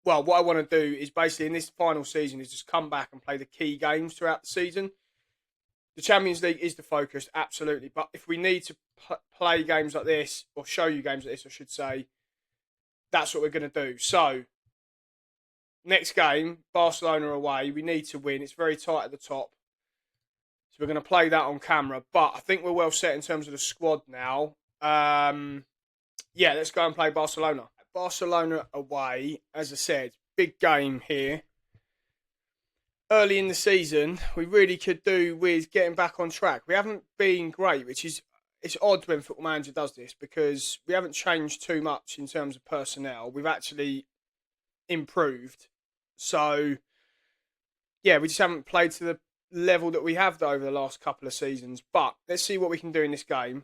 S1: well, what I want to do is basically in this final season is just come back and play the key games throughout the season. The Champions League is the focus, absolutely. But if we need to play games like this, or show you games like this, I should say, that's what we're going to do. So, next game, Barcelona away. We need to win. It's very tight at the top. So we're going to play that on camera. But I think we're well set in terms of the squad now. Yeah, let's go and play Barcelona. Barcelona away, as I said, big game here. Early in the season, we really could do with getting back on track. We haven't been great, which is, it's odd when Football Manager does this because we haven't changed too much in terms of personnel. We've actually improved. So, yeah, we just haven't played to the level that we have over the last couple of seasons. But let's see what we can do in this game.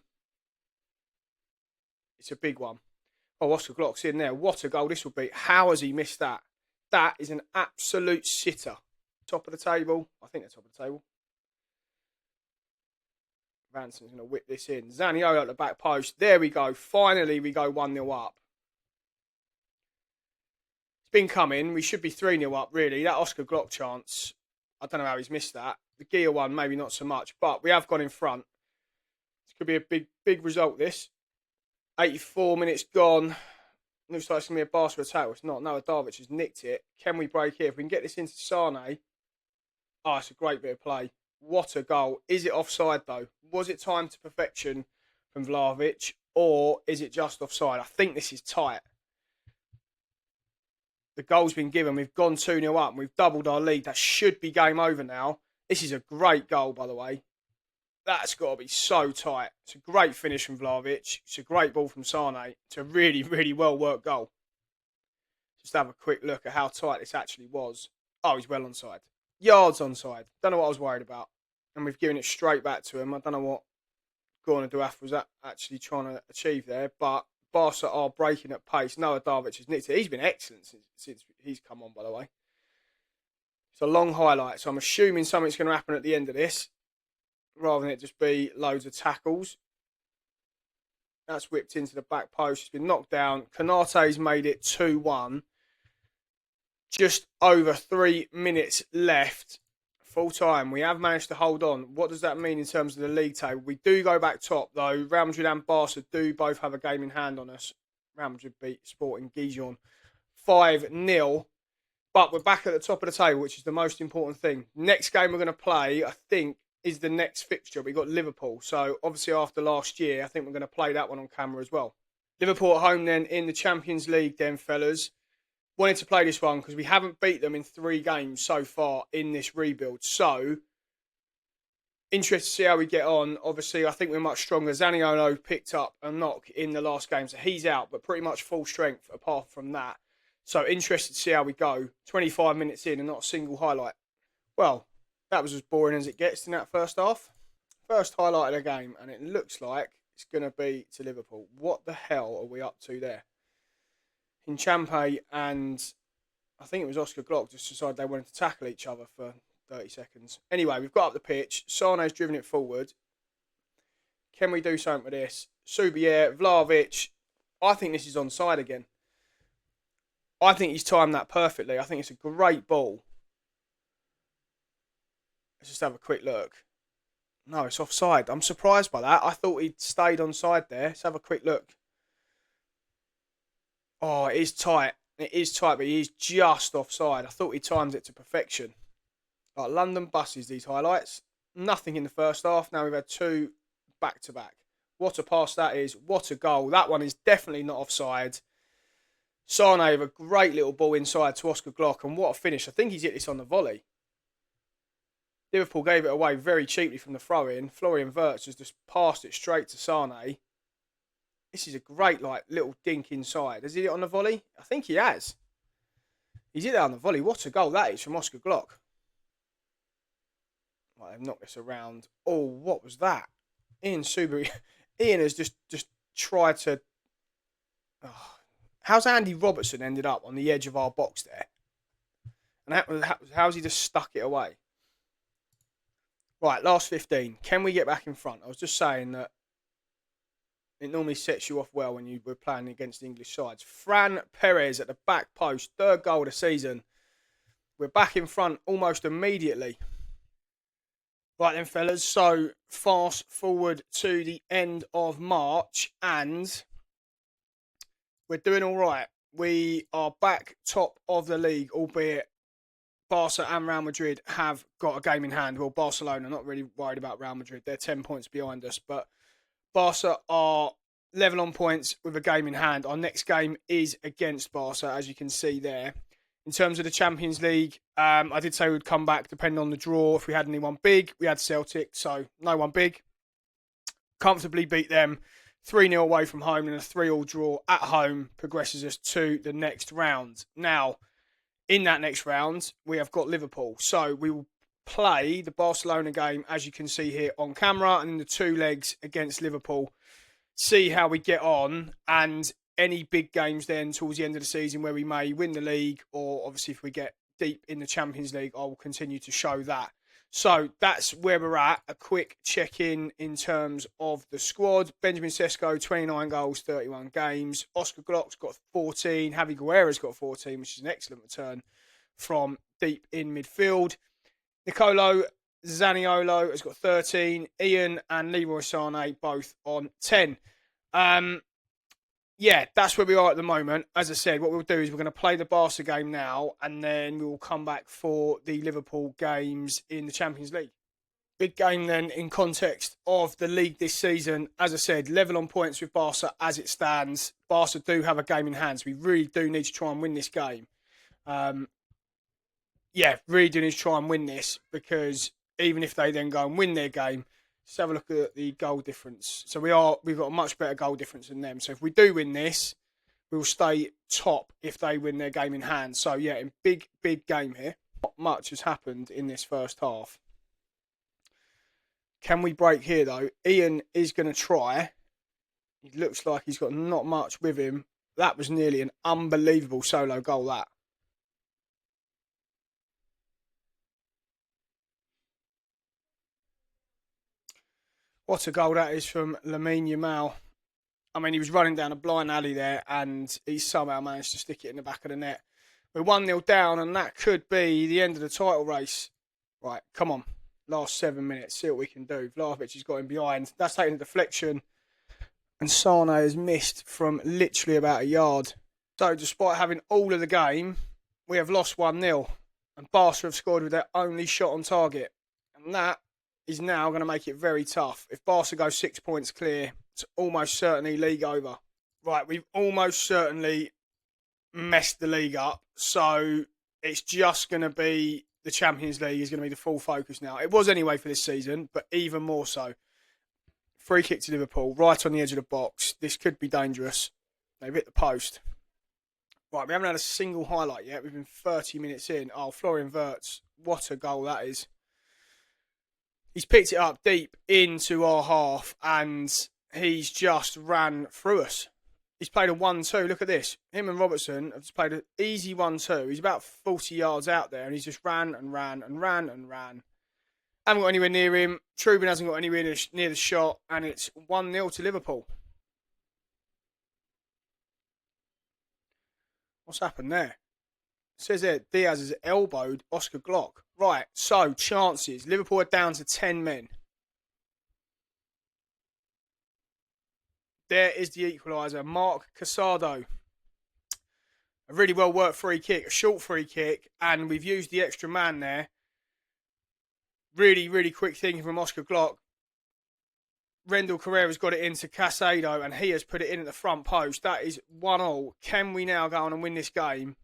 S1: It's a big one. Oh, Oscar Glock's in there. What a goal this will be. How has he missed that? That is an absolute sitter. Top of the table. I think they're top of the table. Ranson's going to whip this in. Zaniolo at the back post. There we go. Finally, we go 1-0 up. It's been coming. We should be 3-0 up, really. That Oscar Glock chance, I don't know how he's missed that. The Gia one, maybe not so much. But we have gone in front. This could be a big result, this. 84 minutes gone. Looks like it's going to be a Barca attack. It's not. Noah Darvic has nicked it. Can we break here? If we can get this into Sane. Oh, it's a great bit of play. What a goal. Is it offside, though? Was it timed to perfection from Vlahovic, or is it just offside? I think this is tight. The goal's been given. We've gone 2-0 up, and we've doubled our lead. That should be game over now. This is a great goal, by the way. That's got to be so tight. It's a great finish from Vlahovic. It's a great ball from Sane. It's a really, really well-worked goal. Just have a quick look at how tight this actually was. Oh, he's well onside. Yards onside. Don't know what I was worried about. And we've given it straight back to him. I don't know what Gorna Duaf was actually trying to achieve there. But Barca are breaking at pace. Noah Darvic has nicked it. He's been excellent since he's come on, by the way. It's a long highlight, so I'm assuming something's going to happen at the end of this, rather than it just be loads of tackles. That's whipped into the back post. It's been knocked down. Konate's made it 2-1. Just over 3 minutes left. Full time. We have managed to hold on. What does that mean in terms of the league table? We do go back top, though. Real Madrid and Barca do both have a game in hand on us. Real Madrid beat Sporting Gijon 5-0. But we're back at the top of the table, which is the most important thing. Next game we're going to play, I think, is the next fixture. We've got Liverpool. So, obviously, after last year, I think we're going to play that one on camera as well. Liverpool at home, then, in the Champions League, then, fellas. Wanted to play this one because we haven't beat them in 3 games so far in this rebuild. So, interested to see how we get on. Obviously, I think we're much stronger. Zaniolo picked up a knock in the last game, so he's out, but pretty much full strength apart from that. So, interested to see how we go. 25 minutes in and not a single highlight. Well, that was as boring as it gets in that first half. First highlight of the game, and it looks like it's going to be to Liverpool. What the hell are we up to there? Hinchampe and I think it was Oscar Glock just decided they wanted to tackle each other for 30 seconds. Anyway, we've got up the pitch. Sane's driven it forward. Can we do something with this? Subier, Vlahovic. I think this is onside again. I think he's timed that perfectly. I think it's a great ball. Let's just have a quick look. No, it's offside. I'm surprised by that. I thought he'd stayed onside there. Let's have a quick look. Oh, it is tight. It is tight, but he is just offside. I thought he timed it to perfection. Like London buses, these highlights. Nothing in the first half. Now we've had 2 back-to-back. What a pass that is. What a goal. That one is definitely not offside. Sane with a great little ball inside to Oscar Glock. And what a finish. I think he's hit this on the volley. Liverpool gave it away very cheaply from the throw-in. Florian Wirtz has just passed it straight to Sane. This is a great little dink inside. Has he hit it on the volley? I think he has. He's hit it on the volley. What a goal that is from Oscar Glock. Right, they've knocked this around. Oh, what was that? Ian Subier. Ian has just tried to... Oh. How's Andy Robertson ended up on the edge of our box there? And how's he just stuck it away? Right, last 15. Can we get back in front? I was just saying that it normally sets you off well when you were playing against the English sides. Fran Perez at the back post. 3rd goal of the season. We're back in front almost immediately. Right then, fellas. So, fast forward to the end of March. And we're doing all right. We are back top of the league, albeit Barca and Real Madrid have got a game in hand. Well, Barcelona, not really worried about Real Madrid. They're 10 points behind us. But Barca are level on points with a game in hand. Our next game is against Barca, as you can see there. In terms of the Champions League, I did say we'd come back depending on the draw. If we had anyone big, we had Celtic, so no one big. Comfortably beat them 3-0 away from home, and a 3-3 draw at home progresses us to the next round. Now, in that next round, we have got Liverpool. So we will play the Barcelona game, as you can see here on camera, and in the 2 legs against Liverpool. See how we get on, and any big games then towards the end of the season where we may win the league, or obviously if we get deep in the Champions League, I will continue to show that. So that's where we're at. A quick check-in in terms of the squad. Benjamin Sesko, 29 goals, 31 games. Oscar Glock's got 14. Javi Guerra's got 14, which is an excellent return from deep in midfield. Nicolo Zaniolo has got 13. Ian and Leroy Sane both on 10. Yeah, that's where we are at the moment. As I said, what we'll do is we're going to play the Barca game now, and then we will come back for the Liverpool games in the Champions League. Big game then in context of the league this season. As I said, level on points with Barca as it stands. Barca do have a game in hand, so we really do need to try and win this game. Really do need to try and win this, because even if they then go and win their game, let's have a look at the goal difference. So we've got a much better goal difference than them. So if we do win this, we'll stay top if they win their game in hand. So yeah, in big game here. Not much has happened in this first half. Can we break here though? Ian is going to try. He looks like he's got not much with him. That was nearly an unbelievable solo goal, that. What a goal that is from Lamine Yamal. I mean, he was running down a blind alley there and he somehow managed to stick it in the back of the net. We're 1-0 down and that could be the end of the title race. Right, come on. Last 7 minutes, see what we can do. Vlahovic has got him behind. That's taking a deflection. And Sane has missed from literally about a yard. So despite having all of the game, we have lost 1-0. And Barca have scored with their only shot on target. And that is now going to make it very tough. If Barca go 6 points clear, it's almost certainly league over. Right, we've almost certainly messed the league up. So it's just going to be the Champions League is going to be the full focus now. It was anyway for this season, but even more so. Free kick to Liverpool, right on the edge of the box. This could be dangerous. They've hit the post. Right, we haven't had a single highlight yet. We've been 30 minutes in. Oh, Florian Wirtz. What a goal that is. He's picked it up deep into our half and he's just ran through us. He's played a 1-2. Look at this. Him and Robertson have just played an easy 1-2. He's about 40 yards out there and he's just ran and ran and ran and ran. Haven't got anywhere near him. Trubin hasn't got anywhere near the shot and it's 1-0 to Liverpool. What's happened there? It says there Diaz has elbowed Oscar Glock. Right, so chances. Liverpool are down to 10 men. There is the equaliser. Mark Casado. A really well worked free kick, a short free kick, and we've used the extra man there. Really, really quick thinking from Oscar Glock. Rendell Carrera's got it into Casado, and he has put it in at the front post. That is 1-1. Can we now go on and win this game?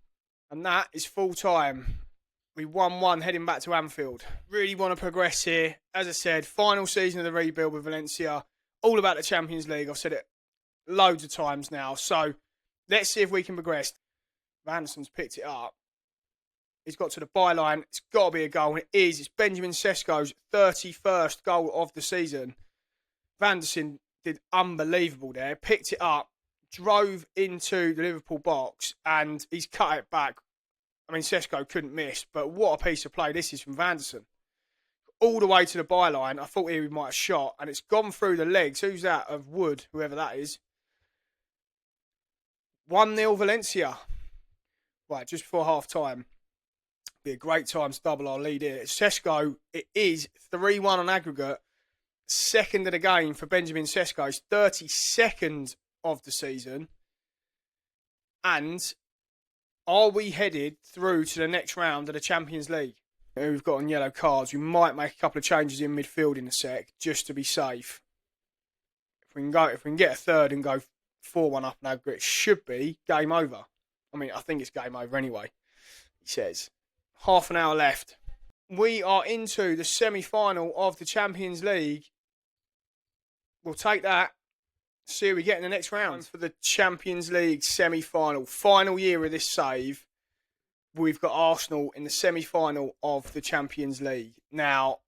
S1: And that is full time. We 1-1 heading back to Anfield. Really want to progress here. As I said, final season of the rebuild with Valencia. All about the Champions League. I've said it loads of times now. So let's see if we can progress. Vanderson's picked it up. He's got to the byline. It's got to be a goal. And it is. It's Benjamin Sesko's 31st goal of the season. Vanderson did unbelievable there. Picked it up. Drove into the Liverpool box. And he's cut it back. I mean, Sesko couldn't miss. But what a piece of play this is from Vanderson. All the way to the byline. I thought he might have shot. And it's gone through the legs. Who's that? Of Wood, whoever that is. 1-0 Valencia. Right, just before half-time. Be a great time to double our lead here. Sesko, it is 3-1 on aggregate. Second of the game for Benjamin Sesko. It's 32nd of the season. And are we headed through to the next round of the Champions League? We've got on yellow cards. We might make a couple of changes in midfield in a sec, just to be safe. If we can get a third and go 4-1 up in aggregate, it should be game over. I mean, I think it's game over anyway, he says. Half an hour left. We are into the semi-final of the Champions League. We'll take that. See who we get in the next round. For the Champions League semi-final. Final year of this save. We've got Arsenal in the semi-final of the Champions League. Now,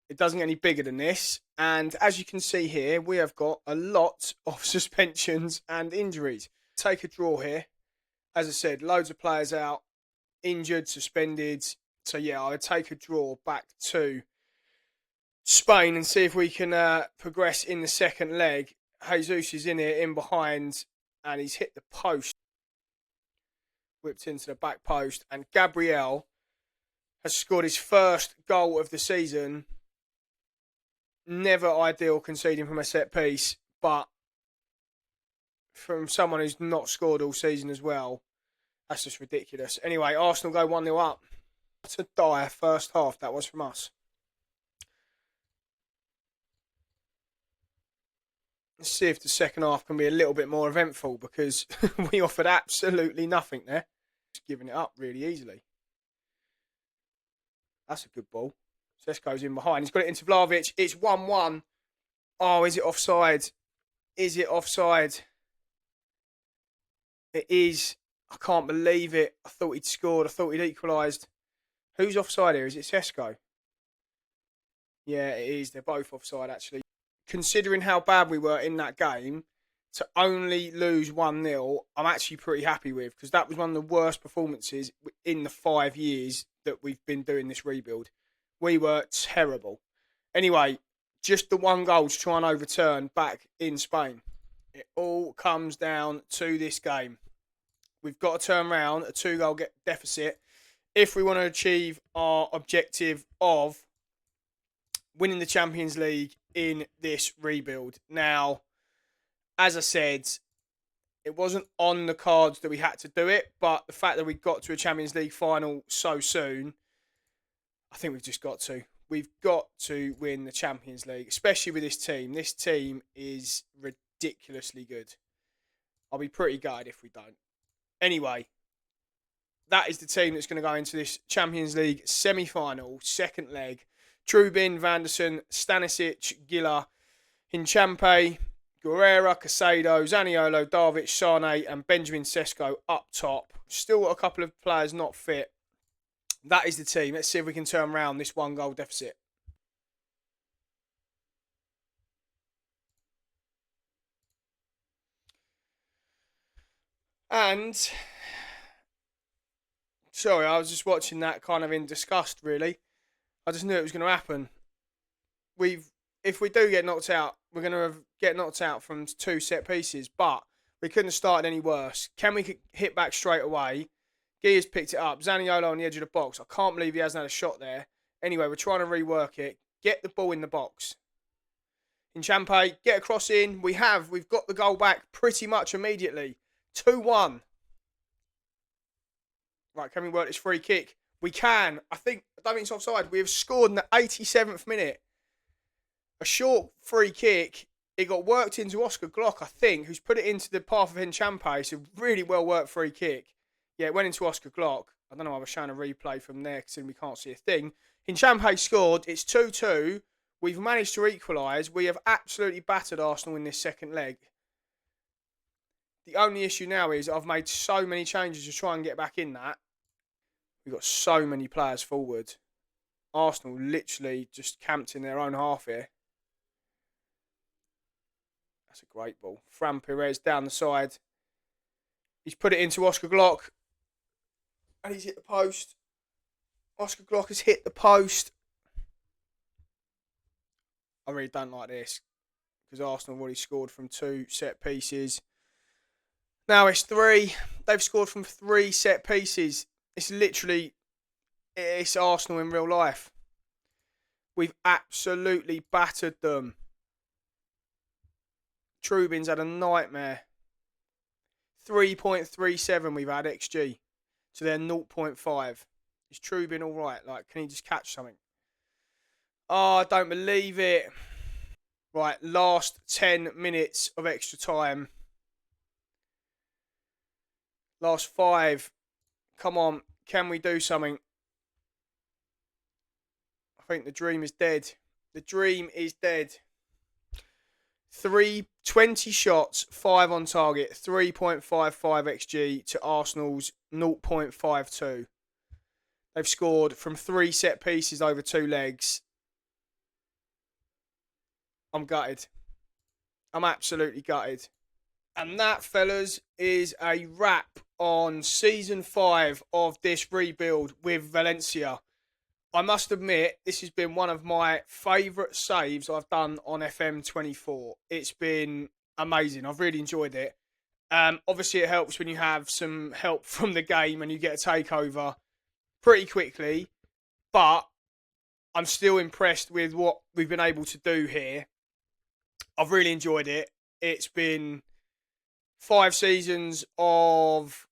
S1: it doesn't get any bigger than this. And as you can see here, we have got a lot of suspensions and injuries. Take a draw here. As I said, loads of players out. Injured, suspended. So, yeah, I would take a draw back to Spain and see if we can progress in the second leg. Jesus is in here, in behind, and he's hit the post. Whipped into the back post. And Gabriel has scored his first goal of the season. Never ideal conceding from a set piece, but from someone who's not scored all season as well, that's just ridiculous. Anyway, Arsenal go 1-0 up. What a dire first half that was from us. Let's see if the second half can be a little bit more eventful because we offered absolutely nothing there. Just giving it up really easily. That's a good ball. Sesko's in behind. He's got it into Vlahovic. It's 1-1. Oh, is it offside? Is it offside? It is. I can't believe it. I thought he'd scored. I thought he'd equalised. Who's offside here? Is it Sesko? Yeah, it is. They're both offside, actually. Considering how bad we were in that game, to only lose 1-0, I'm actually pretty happy with, because that was one of the worst performances in the 5 years that we've been doing this rebuild. We were terrible. Anyway, just the one goal to try and overturn back in Spain. It all comes down to this game. We've got to turn around a 2-goal deficit if we want to achieve our objective of winning the Champions League in this rebuild. Now, as I said, it wasn't on the cards that we had to do it, but the fact that we got to a Champions League final so soon, I think we've just got to. We've got to win the Champions League, especially with this team. This team is ridiculously good. I'll be pretty gutted if we don't. Anyway, that is the team that's going to go into this Champions League semi-final, second leg. Trubin, Vanderson, Stanisic, Gila, Hinchampe, Guerrera, Casado, Zaniolo, Darvic, Sane and Benjamin Sesko up top. Still got a couple of players not fit. That is the team. Let's see if we can turn around this 1-goal deficit. And, sorry, I was just watching that kind of in disgust, really. I just knew it was going to happen. If we do get knocked out, we're going to get knocked out from 2 set pieces, but we couldn't have started any worse. Can we hit back straight away? Gia's picked it up. Zaniolo on the edge of the box. I can't believe he hasn't had a shot there. Anyway, we're trying to rework it. Get the ball in the box. Hinchampe, get a cross in. We've got the goal back pretty much immediately. 2-1. Right, can we work this free kick? We can. I don't think it's offside. We have scored in the 87th minute. A short free kick. It got worked into Oscar Glock, I think, who's put it into the path of Hinchampe. It's a really well worked free kick. Yeah, it went into Oscar Glock. I don't know, I was showing a replay from there because we can't see a thing. Hinchampe scored. It's 2-2. We've managed to equalise. We have absolutely battered Arsenal in this second leg. The only issue now is I've made so many changes to try and get back in that. We've got so many players forward. Arsenal literally just camped in their own half here. That's a great ball. Fran Perez down the side. He's put it into Oscar Glock. And he's hit the post. Oscar Glock has hit the post. I really don't like this. Because Arsenal have already scored from 2 set pieces. Now it's 3. They've scored from 3 set pieces. It's Arsenal in real life. We've absolutely battered them. Trubin's had a nightmare. 3.37 we've had XG. So they're 0.5. Is Trubin all right? Like, can he just catch something? Oh, I don't believe it. Right, last 10 minutes of extra time. Last 5. Come on, can we do something? I think the dream is dead. The dream is dead. 20 shots, 5 on target, 3.55 XG to Arsenal's 0.52. They've scored from 3 set pieces over 2 legs. I'm gutted. I'm absolutely gutted. And that, fellas, is a wrap on Season 5 of this rebuild with Valencia. I must admit, this has been one of my favourite saves I've done on FM24. It's been amazing. I've really enjoyed it. Obviously, it helps when you have some help from the game and you get a takeover pretty quickly. But I'm still impressed with what we've been able to do here. I've really enjoyed it. It's been 5 seasons of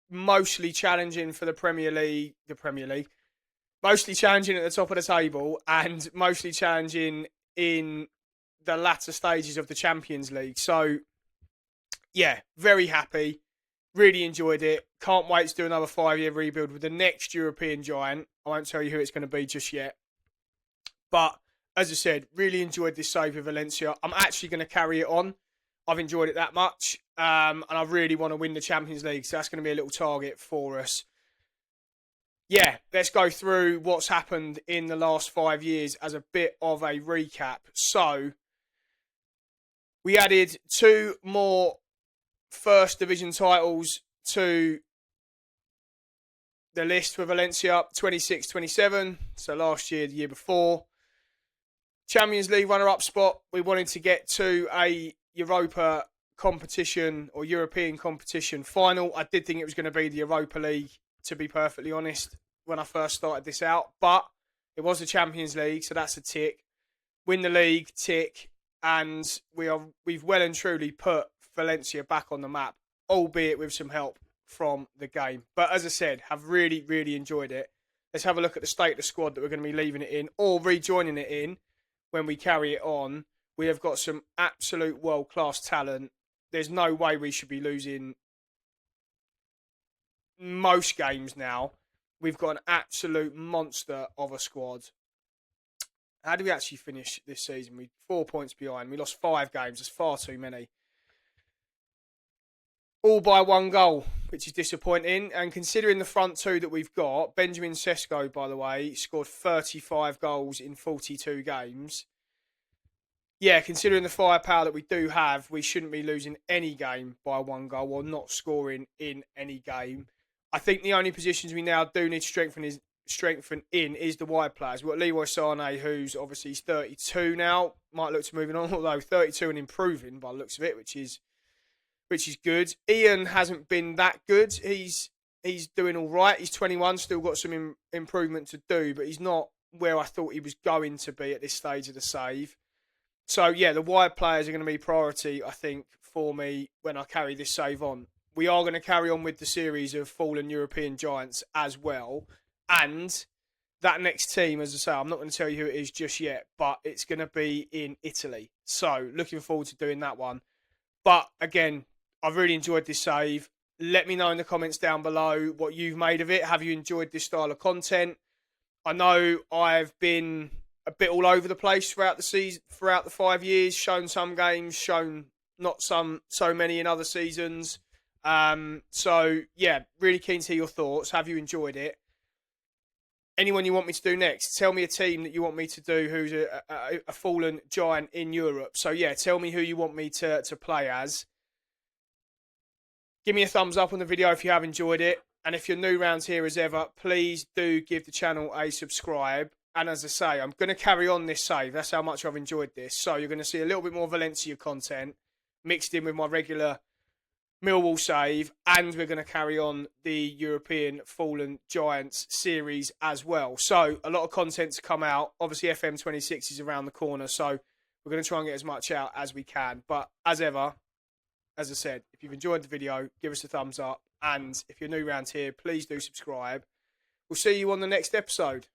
S1: mostly challenging for the Premier League. Mostly challenging at the top of the table and mostly challenging in the latter stages of the Champions League. So, yeah, very happy. Really enjoyed it. Can't wait to do another 5-year rebuild with the next European giant. I won't tell you who it's going to be just yet. But, as I said, really enjoyed this save with Valencia. I'm actually going to carry it on. I've enjoyed it that much. And I really want to win the Champions League. So that's going to be a little target for us. Yeah, let's go through what's happened in the last 5 years as a bit of a recap. So, we added 2 more First Division titles to the list for Valencia, 26-27. So last year, the year before. Champions League runner-up spot. We wanted to get to a Europa competition or European competition final. I did think it was going to be the Europa League, to be perfectly honest, when I first started this out. But it was the Champions League, so that's a tick. Win the league, tick. And we've well and truly put Valencia back on the map, albeit with some help from the game. But as I said, have really, really enjoyed it. Let's have a look at the state of the squad that we're going to be leaving it in or rejoining it in when we carry it on. We have got some absolute world-class talent. There's no way we should be losing most games now. We've got an absolute monster of a squad. How did we actually finish this season? We're 4 points behind. We lost 5 games. That's far too many. All by 1 goal, which is disappointing. And considering the front two that we've got, Benjamin Sesko, by the way, scored 35 goals in 42 games. Yeah, considering the firepower that we do have, we shouldn't be losing any game by 1 goal or not scoring in any game. I think the only positions we now do need to strengthen in is the wide players. We've got Leroy Sané, who's obviously he's 32 now. Might look to moving on, although 32 and improving by the looks of it, which is good. Ian hasn't been that good. He's doing all right. He's 21, still got some improvement to do, but he's not where I thought he was going to be at this stage of the save. So, yeah, the wide players are going to be priority, I think, for me when I carry this save on. We are going to carry on with the series of fallen European giants as well. And that next team, as I say, I'm not going to tell you who it is just yet, but it's going to be in Italy. So, looking forward to doing that one. But, again, I've really enjoyed this save. Let me know in the comments down below what you've made of it. Have you enjoyed this style of content? I know I've been a bit all over the place throughout the season, throughout the 5 years, shown some games, shown not so many in other seasons. So, yeah, really keen to hear your thoughts. Have you enjoyed it? Anyone you want me to do next? Tell me a team that you want me to do who's a fallen giant in Europe. So, yeah, tell me who you want me to play as. Give me a thumbs up on the video if you have enjoyed it. And if you're new round here as ever, please do give the channel a subscribe. And as I say, I'm going to carry on this save. That's how much I've enjoyed this. So you're going to see a little bit more Valencia content mixed in with my regular Millwall save. And we're going to carry on the European Fallen Giants series as well. So a lot of content to come out. Obviously, FM26 is around the corner. So we're going to try and get as much out as we can. But as ever, as I said, if you've enjoyed the video, give us a thumbs up. And if you're new around here, please do subscribe. We'll see you on the next episode.